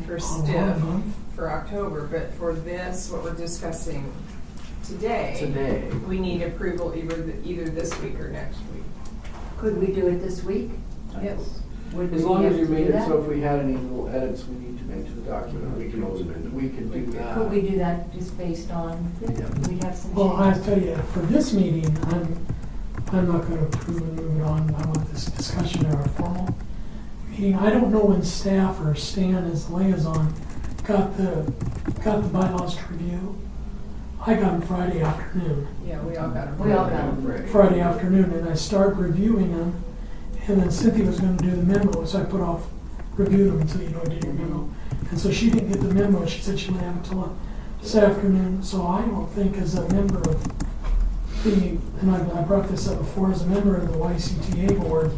Speaker 5: for
Speaker 1: okay,
Speaker 5: stiff
Speaker 4: month?
Speaker 5: for October, but for this, what we're discussing today.
Speaker 8: Today.
Speaker 5: We need approval either this week or next week.
Speaker 1: could we do it this week?
Speaker 5: Yes.
Speaker 1: Would we
Speaker 8: As
Speaker 1: be
Speaker 8: long as
Speaker 1: able
Speaker 8: you
Speaker 1: to
Speaker 8: made
Speaker 1: do
Speaker 8: it
Speaker 1: that?
Speaker 8: so if we had any little edits we need to make to the document,
Speaker 9: We can always amend it.
Speaker 8: we can do that.
Speaker 1: Could we do that just based on,
Speaker 8: Yeah.
Speaker 1: we'd have some
Speaker 4: Well, I
Speaker 1: changes?
Speaker 4: tell you, for this meeting, I'm not gonna approve and move it on. I want this discussion at our formal meeting. I don't know when staff or Stan as liaison got the bylaws to review. I got them Friday afternoon.
Speaker 5: Yeah, we all got them.
Speaker 1: We all got 'em.
Speaker 4: Friday afternoon, and I started reviewing them, and then Cynthia was gonna do the memo, so I put off reviewing them until I did your memo. And so she didn't get the memo, she said she might have it till this afternoon, so I don't think as a member of the, and I brought this up before, as a member of the YCTA board,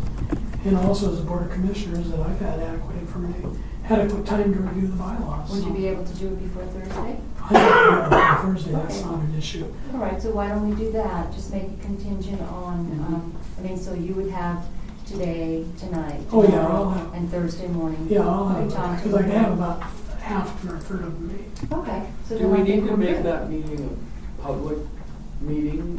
Speaker 4: and also as a board of commissioners, that I've had adequate time to review the bylaws.
Speaker 1: Would you be able to do it before Thursday?
Speaker 4: I think on Thursday, that's not an issue.
Speaker 1: All right, so why don't we do that? Just make it contingent on, so you would have today, tonight,
Speaker 4: Oh, yeah,
Speaker 1: tomorrow,
Speaker 4: I'll have-
Speaker 1: and Thursday morning.
Speaker 4: Yeah, I'll
Speaker 1: We
Speaker 4: have,
Speaker 1: talk
Speaker 4: because I can have
Speaker 1: about-
Speaker 4: about half or a third of them made.
Speaker 1: Okay, so
Speaker 8: Do
Speaker 1: then
Speaker 8: we
Speaker 1: I
Speaker 8: need
Speaker 1: think
Speaker 8: to
Speaker 1: we're
Speaker 8: make
Speaker 1: good.
Speaker 8: that meeting a public meeting?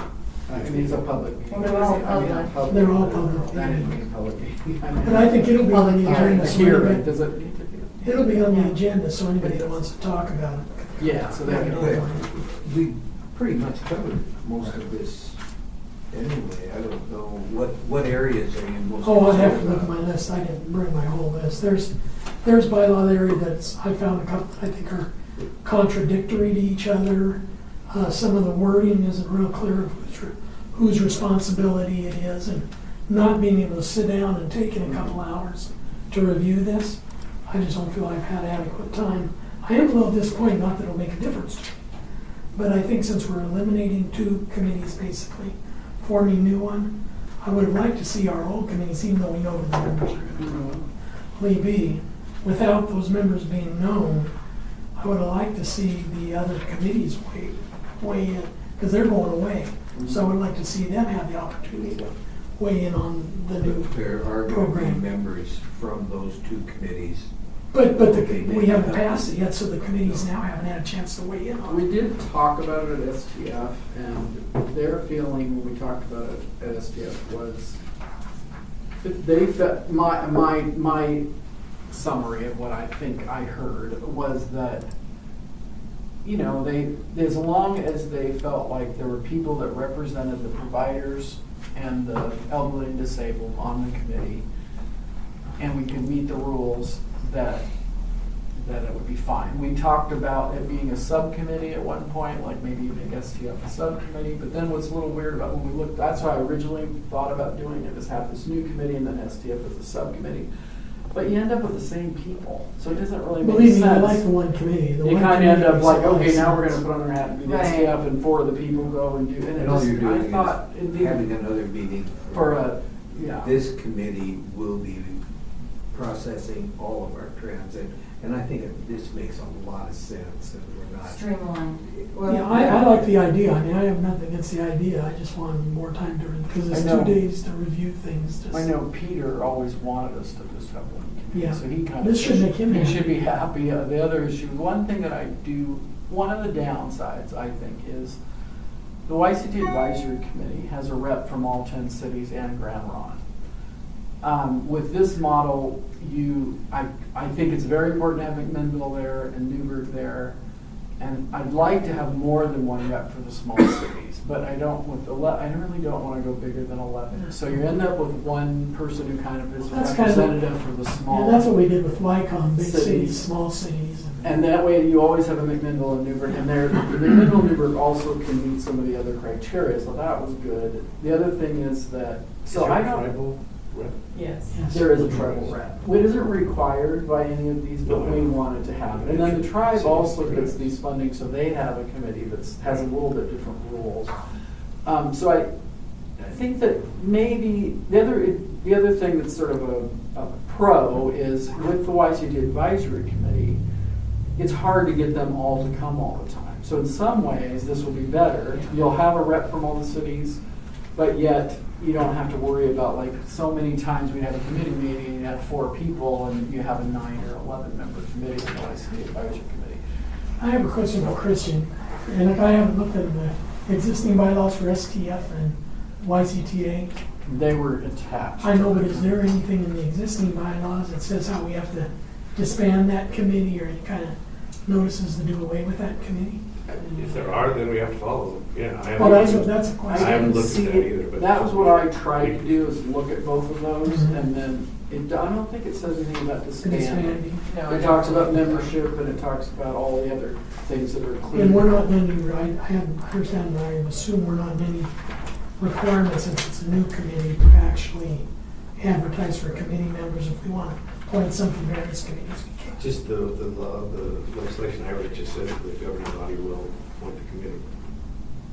Speaker 8: I mean, it's a public meeting.
Speaker 1: Well, they're all
Speaker 8: I mean, a
Speaker 1: public.
Speaker 4: They're all public.
Speaker 8: I didn't mean public meeting. I meant-
Speaker 4: But I think it'll be on the
Speaker 1: Public
Speaker 4: agenda. so
Speaker 8: Hearing,
Speaker 4: anybody-
Speaker 8: does it need to be?
Speaker 4: It'll be on the agenda, so anybody that wants to talk about it.
Speaker 8: Yeah, so they can.
Speaker 3: But we pretty much covered most of this anyway. I don't know, what areas are you most
Speaker 4: Oh, I'd have to
Speaker 3: concerned
Speaker 4: look at
Speaker 3: about?
Speaker 4: my list, I didn't bring my whole list. There's bylaw area that's, I found a couple that I think are contradictory to each other. Some of the wording isn't real clear of whose responsibility it is, and not being able to sit down and taking a couple hours to review this, I just don't feel I've had adequate time. I am a little disappointed, not that it'll make a difference to me, but I think since we're eliminating 2 committees basically, forming a new one, I would have liked to see our old committees, even though we know who the members are going to be. Without those members being known, I would have liked to see the other committees weigh in, because they're going away. So I would like to see them have the opportunity to weigh in on the new
Speaker 3: There are going to
Speaker 4: program.
Speaker 3: be members from those 2 committees.
Speaker 4: But we haven't passed it yet, so the committees now haven't had a chance to weigh in on
Speaker 8: We
Speaker 4: it.
Speaker 8: did talk about it at STF, and their feeling when we talked about it at STF was they felt, my summary of what I think I heard was that, you know, as long as they felt like there were people that represented the providers and the elderly and disabled on the committee, and we could meet the rules, that it would be fine. We talked about it being a subcommittee at one point, like maybe make STF a subcommittee, but then what's a little weird about when we looked, that's how I originally thought about doing it, is have this new committee and then STF as a subcommittee. But you end up with the same people, so it doesn't really make
Speaker 4: Believe me, I
Speaker 8: sense.
Speaker 4: like the one committee. The
Speaker 8: You
Speaker 4: one
Speaker 8: kind of end
Speaker 4: committee
Speaker 8: up like,
Speaker 4: makes a lot of
Speaker 8: okay, now we're
Speaker 4: sense.
Speaker 8: gonna put on our hat and do the
Speaker 1: Right.
Speaker 8: STF, and 4 of the people go and do, and it
Speaker 3: And all
Speaker 8: just,
Speaker 3: you're
Speaker 8: I
Speaker 3: doing
Speaker 8: thought, it'd
Speaker 3: is
Speaker 8: be
Speaker 3: having another meeting.
Speaker 8: for a, yeah.
Speaker 3: This committee will be processing all of our trends, and I think this makes a lot of sense, and we're not.
Speaker 1: Streamlined.
Speaker 4: Yeah, I like the idea. I mean, I have nothing against the idea. I just want more time to, because it's
Speaker 8: I know.
Speaker 4: 2 days to review things. Just-
Speaker 8: I know Peter always wanted us to just have one committee,
Speaker 4: Yeah.
Speaker 8: so he kind of.
Speaker 4: This should make him
Speaker 8: He
Speaker 4: happy.
Speaker 8: should be happy. The other issue, one thing that I do, one of the downsides, I think, is the YCT Advisory Committee has a rep from all 10 cities and Grand Ronde. With this model, I think it's very important to have McMinnville there and Newburgh there. And I'd like to have more than one rep for the small cities, but I don't I really don't want to go bigger than 11. So you end up with one person who kind of is
Speaker 4: That's kind of-
Speaker 8: representative for the small.
Speaker 4: Yeah, that's what we did with Lycom, big
Speaker 8: Cities.
Speaker 4: cities, small cities.
Speaker 8: And that way you always have a McMinnville and Newburgh, and there, the McMinnville and Newburgh also can meet some of the other criteria, so that was good. The other thing is that, so I don't.
Speaker 5: Yes.
Speaker 4: Yes.
Speaker 8: There is a tribal rep. It isn't required by any of these, but we wanted to have it. And then the tribe also gets these funding, so they have a committee that has a little bit different rules. So I think that maybe, the other thing that's sort of a pro is with the YCT Advisory Committee, it's hard to get them all to come all the time. So in some ways, this will be better. You'll have a rep from all the cities, but yet you don't have to worry about, like, so many times we have a committee meeting and you have 4 people and you have a 9 or 11 member committee on the YCT Advisory Committee.
Speaker 4: I have a question for Christian, and like I haven't looked at the existing bylaws for STF and YCTA.
Speaker 8: They were attached.
Speaker 4: I know, but is there anything in the existing bylaws that says how we have to disband that committee or any kind of notices to do away with that committee?
Speaker 9: If there are, then we have to follow them, yeah. I
Speaker 4: Well,
Speaker 9: haven't-
Speaker 4: that's a
Speaker 9: I
Speaker 4: question.
Speaker 9: haven't looked
Speaker 8: See,
Speaker 9: at that either, but.
Speaker 8: that was what I tried to do, is look at both of those,
Speaker 4: Mhm.
Speaker 8: and then I don't think it says anything about disbanding.
Speaker 4: Disbanding.
Speaker 5: No,
Speaker 8: It talks about membership, and it talks about all the other things that are included.
Speaker 4: And we're not in any, I understand, but I assume we're not in any requirements, since it's a new committee, to actually advertise for committee members. If we want to appoint some from various committees, we can.
Speaker 9: Just the law, the legislation I read just says the governing body will appoint the committee.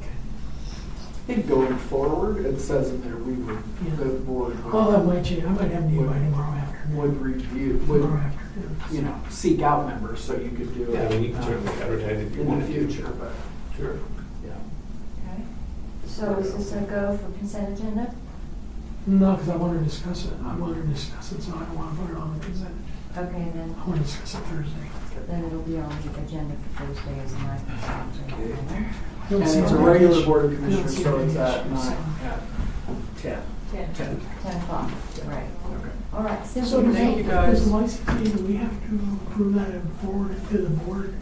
Speaker 8: I think going forward, it says in there, we would, the board
Speaker 4: I'll have my change. I might have you by tomorrow afternoon.
Speaker 8: would review, would,
Speaker 4: Tomorrow afternoon.
Speaker 8: you know, seek out members, so you could do it.
Speaker 9: Yeah, I mean, you can certainly advertise if you
Speaker 8: In the
Speaker 9: want to.
Speaker 8: future, but,
Speaker 9: Sure.
Speaker 8: yeah.
Speaker 1: Okay. So is this a go for consent agenda?
Speaker 4: No, because I want to discuss it. I want to discuss it, so I don't want to put it on the consent.
Speaker 1: Okay, then,
Speaker 4: I want to discuss it Thursday.
Speaker 1: then it'll be on the agenda for Thursday as my consent agenda.
Speaker 4: I don't
Speaker 8: And
Speaker 4: see
Speaker 8: it's a
Speaker 4: any
Speaker 8: regular
Speaker 4: issue.
Speaker 8: board of
Speaker 4: I don't
Speaker 8: commissioners,
Speaker 4: see
Speaker 8: so
Speaker 4: any
Speaker 8: it's at
Speaker 4: issues,
Speaker 8: 9,
Speaker 4: so.
Speaker 8: at 10.
Speaker 5: 10.
Speaker 1: 10 o'clock, right.
Speaker 8: Okay.
Speaker 1: All right,
Speaker 4: So
Speaker 1: simple
Speaker 8: thank you,
Speaker 1: date.
Speaker 8: guys.
Speaker 4: does the YCT, do we have to approve that and forward it to the board?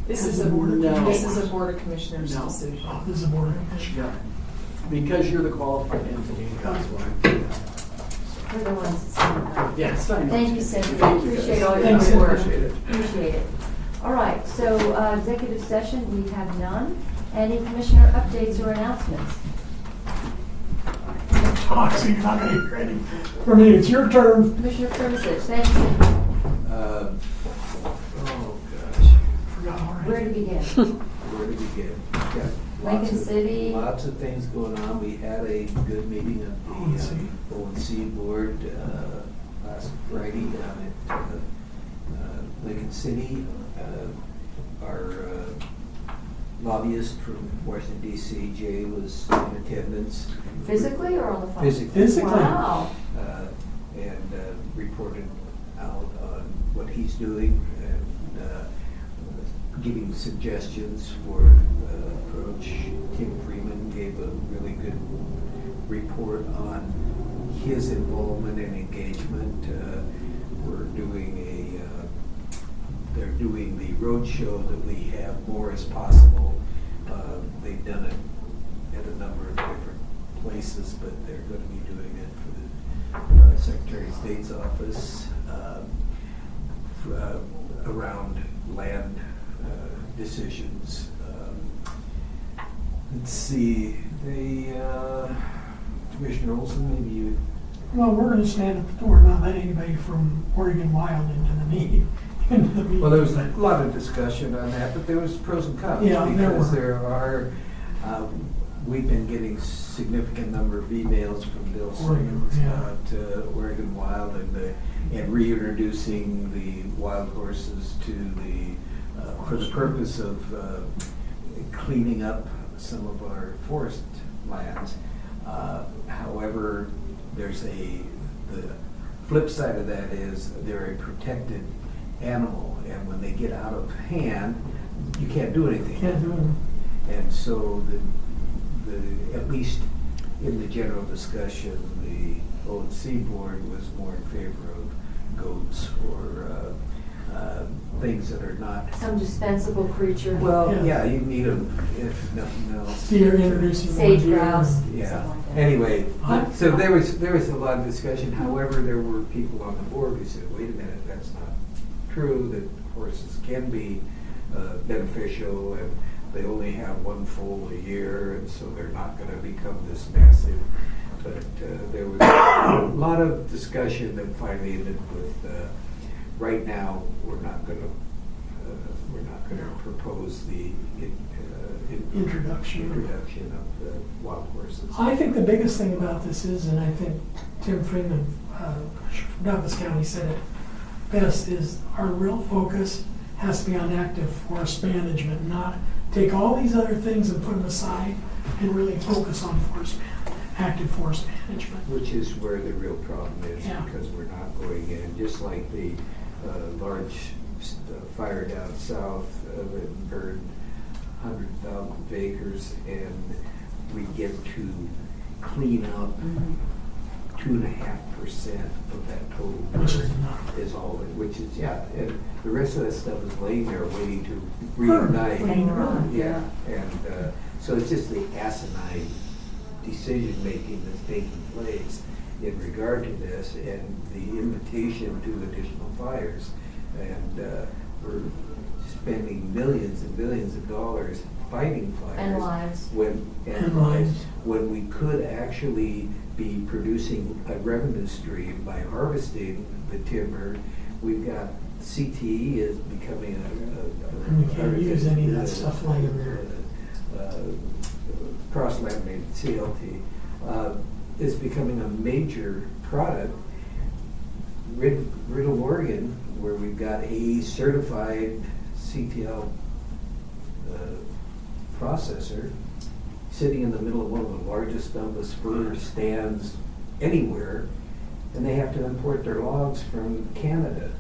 Speaker 5: This
Speaker 4: As
Speaker 5: is
Speaker 4: a
Speaker 5: a,
Speaker 4: board of
Speaker 8: No.
Speaker 5: this is a Board of Commissioners
Speaker 8: No.
Speaker 5: decision.
Speaker 4: Oh, this is a board of commissioners.
Speaker 8: Yeah. Because you're the qualified entity, that's why.
Speaker 1: We're the ones that sign it.
Speaker 8: Yes, I know.
Speaker 1: Thank you, Cynthia.
Speaker 8: Thank you, guys.
Speaker 1: Appreciate all your
Speaker 4: Thanks,
Speaker 1: hard work.
Speaker 8: Appreciate it.
Speaker 1: Appreciate it. All right, so executive session, we have none. Any commissioner updates or announcements?
Speaker 4: talk, so you're not gonna get ready for me. It's your turn.
Speaker 1: Commissioner Krivacich, thank you.
Speaker 3: Oh, gosh,
Speaker 4: Forgot already.
Speaker 1: Where to begin?
Speaker 3: where to begin? Got lots
Speaker 1: Lincoln
Speaker 3: of-
Speaker 1: City.
Speaker 3: Lots of things going on. We had a good meeting of
Speaker 4: O&C.
Speaker 3: the O&C board last Friday down at Lincoln City. Our lobbyist from Washington DC, Jay, was in attendance.
Speaker 1: Physically or on the phone?
Speaker 3: Physically.
Speaker 1: Wow.
Speaker 3: And reported out on what he's doing and giving suggestions for approach. Tim Freeman gave a really good report on his involvement and engagement. We're doing they're doing the road show that we have more as possible. They've done it at a number of different places, but they're going to be doing it for the Secretary of State's office around land decisions. Let's see, Commissioner Olson, maybe you.
Speaker 4: Well, we're gonna stand at the door, not let anybody from Oregon Wild into the meeting.
Speaker 3: Well, there was a lot of discussion on that, but there was pros and cons.
Speaker 4: Yeah, there
Speaker 3: Because
Speaker 4: were.
Speaker 3: there are, we've been getting significant number of emails from Bill
Speaker 4: Oregon,
Speaker 3: Simmons
Speaker 4: yeah.
Speaker 3: about Oregon Wild and reintroducing the wild horses to for the purpose of cleaning up some of our forest lands. However, the flip side of that is they're a protected animal, and when they get out of hand, you can't do anything.
Speaker 4: Can't do it.
Speaker 3: And so at least in the general discussion, the O&C board was more in favor of goats or things that are not.
Speaker 1: Some dispensable creature.
Speaker 3: Well,
Speaker 4: Yeah.
Speaker 3: yeah, you need them if nothing else.
Speaker 4: Deer, introducing more
Speaker 1: Sage
Speaker 4: deer.
Speaker 1: grouse.
Speaker 3: Yeah,
Speaker 1: Something like that.
Speaker 3: anyway,
Speaker 4: Huh?
Speaker 3: so there was a lot of discussion. However, there were people on the board who said, wait a minute, that's not true, that horses can be beneficial, and they only have one foal a year, and so they're not gonna become this massive. But there was a lot of discussion that finally ended with, right now, we're not gonna propose the
Speaker 4: Introduction.
Speaker 3: of the wild horses.
Speaker 4: I think the biggest thing about this is, and I think Tim Freeman, from Douglas County said it best, is our real focus has to be on active forest management, not take all these other things and put them aside and really focus on active forest management.
Speaker 3: Which is where the real problem is,
Speaker 4: Yeah.
Speaker 3: because we're not going in, just like the large fire down south that burned 100,000 acres, and we get to clean up 2.5% of that total.
Speaker 4: Which is
Speaker 3: burn
Speaker 4: enough.
Speaker 3: Is all, which is, yeah, and the rest of that stuff is laying there waiting to
Speaker 4: Burn,
Speaker 3: reignite.
Speaker 4: waiting to burn.
Speaker 3: Yeah, and so it's just the asinine decision-making that's taking place in regard to this, and the invitation to additional fires. And we're spending millions and billions of dollars fighting fires.
Speaker 1: And lives.
Speaker 4: And lives.
Speaker 3: When we could actually be producing a revenue stream by harvesting the timber. We've got CTE is becoming
Speaker 4: And we can't use any of that stuff laying there.
Speaker 3: Cross-laminated CLT is becoming a major product. Riddle, Oregon, where we've got a certified CTL processor, sitting in the middle of one of the largest Douglas fir stands anywhere, and they have to import their logs from Canada.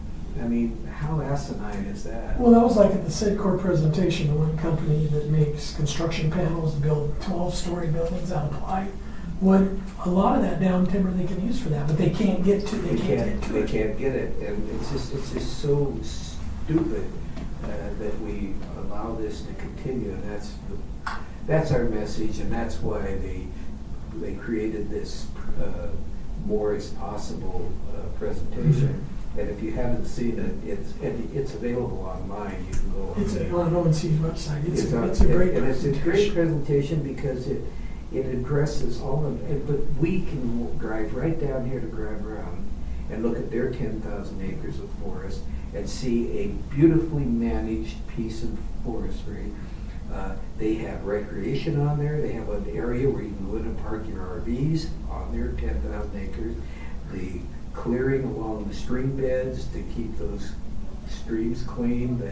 Speaker 3: I mean, how asinine is that?
Speaker 4: Well, that was like at the SIDCOR presentation, the one company that makes construction panels to build 12-story buildings out of plywood. A lot of that down timber they can use for that, but they can't get to. They can't
Speaker 3: get it, and it's just so stupid that we allow this to continue, and that's our message, and that's why they created this more is possible presentation. And if you haven't seen it, it's available online. You can go.
Speaker 4: It's on ONC's website. It's a
Speaker 3: on-
Speaker 4: great
Speaker 3: and it's a great
Speaker 4: presentation.
Speaker 3: presentation because it addresses all of it, but we can drive right down here to Grand Round and look at their 10,000 acres of forest and see a beautifully managed piece of forestry. They have recreation on there. They have an area where you can go in and park your RVs on their 10,000 acres. The clearing along the stream beds to keep those streams clean.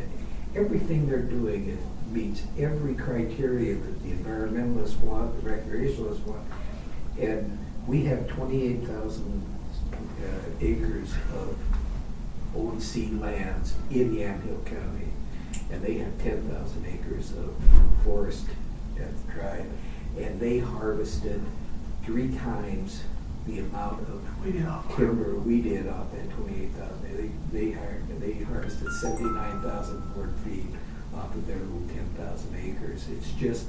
Speaker 3: Everything they're doing meets every criteria that the environmentalists want, the recreationalists want. And we have 28,000 acres of ONC lands in Yamhill County, and they have 10,000 acres of forest at the tribe, and they harvested 3 times the amount of timber we did off that 28,000. They harvested 79,000 board feet off of their little 10,000 acres. It's just,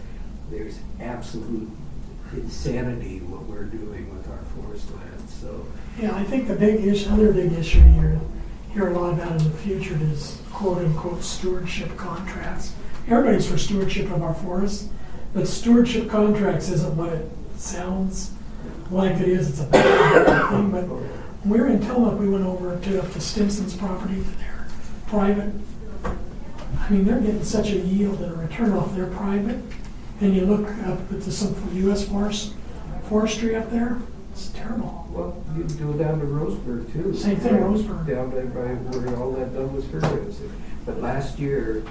Speaker 3: there's absolute insanity what we're doing with our forest lands. So
Speaker 4: Yeah, I think the big issue, other big issue you hear a lot about in the future is quote-unquote stewardship contracts. Everybody's for stewardship of our forests, but stewardship contracts isn't what it sounds like it is. It's a bad thing, but when we were in Tillamook, we went over to Stinson's property to their private. I mean, they're getting such a yield and a return off their private, and you look up at some U.S. forestry up there, it's terrible.
Speaker 3: well, you can go down to Roseburg too.
Speaker 4: Same thing, Roseburg.
Speaker 3: Down there by where all that Douglas fir is. But last year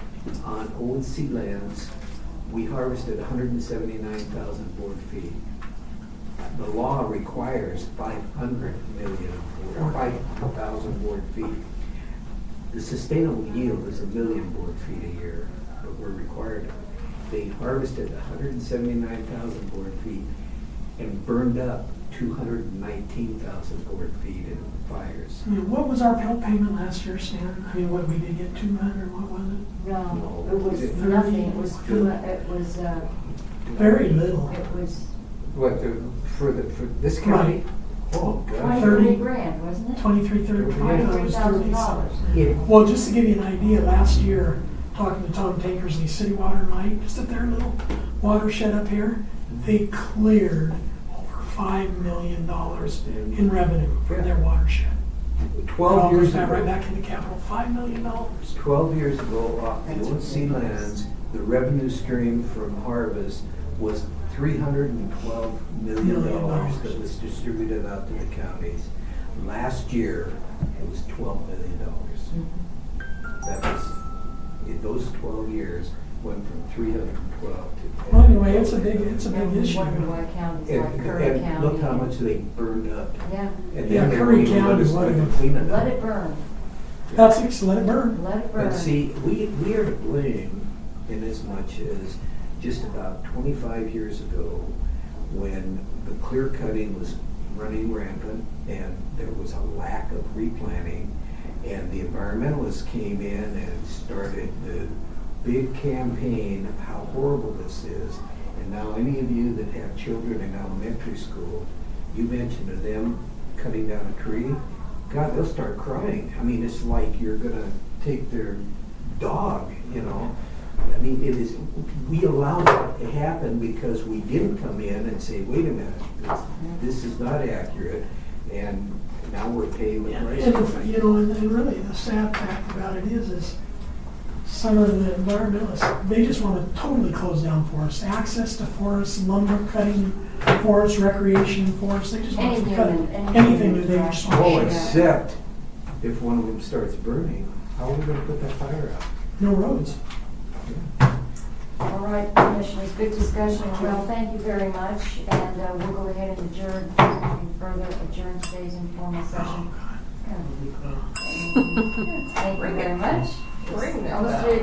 Speaker 3: on ONC lands, we harvested 179,000 board feet. The law requires 500 million or 5,000 board feet. The sustainable yield is 1 million board feet a year, but we're required. They harvested 179,000 board feet and burned up 219,000 board feet in fires.
Speaker 4: I mean, what was our payment last year, Stan? I mean, what, we did get 200, what was it?
Speaker 1: No, it was nothing, it was,
Speaker 4: Very little.
Speaker 1: it was
Speaker 3: What, for this county?
Speaker 4: Right.
Speaker 3: Oh, God.
Speaker 1: 23 grand, wasn't it?
Speaker 4: 23, 35, it was 30.
Speaker 1: $3,000.
Speaker 3: Yeah.
Speaker 4: Well, just to give you an idea, last year, talking to Tom Tankersley, City Water and Light, just at their little watershed up here, they cleared over $5 million in revenue from their watershed.
Speaker 3: 12 years
Speaker 4: Right
Speaker 3: ago.
Speaker 4: back in the capital, $5 million.
Speaker 3: 12 years ago, off the ONC lands, the revenue stream from harvest was $312 million that was distributed out to the counties. Last year, it was $12 million. That was, in those 12 years, went from 312 to.
Speaker 4: Well, anyway, it's a big issue.
Speaker 1: Wonder why counties like Curry
Speaker 3: And
Speaker 1: County.
Speaker 3: look how much they burned up.
Speaker 1: Yeah,
Speaker 3: And
Speaker 4: Yeah,
Speaker 3: then they
Speaker 4: Curry
Speaker 3: won't even let
Speaker 4: County,
Speaker 3: us
Speaker 4: what
Speaker 3: let
Speaker 4: a-
Speaker 3: it clean it
Speaker 1: let
Speaker 3: up.
Speaker 1: it burn,
Speaker 4: That's it, let it burn.
Speaker 1: let it burn.
Speaker 3: But see, we are to blame in as much as just about 25 years ago, when the clear cutting was running rampant and there was a lack of replanting, and the environmentalists came in and started the big campaign of how horrible this is. And now any of you that have children in elementary school, you mention to them cutting down a tree, God, they'll start crying. I mean, it's like you're gonna take their dog, you know. I mean, it is, we allowed that to happen because we didn't come in and say, wait a minute, this is not accurate, and now we're paying the price.
Speaker 4: And, you know, and really the sad fact about it is some of the environmentalists, they just want to totally close down forests, access to forests, lumber cutting forests, recreation forests, they just want to cut anything that they just want
Speaker 3: Oh,
Speaker 4: to shut.
Speaker 3: except if one of them starts burning, how are we gonna put that fire out?
Speaker 4: No roads.
Speaker 1: All right, Commissioners, good discussion. Well, thank you very much, and we'll go ahead and adjourn, further adjourn today's informal session.
Speaker 4: Oh, God.
Speaker 1: Thank you very much.
Speaker 5: Bring it
Speaker 1: Almost
Speaker 5: back.
Speaker 1: did it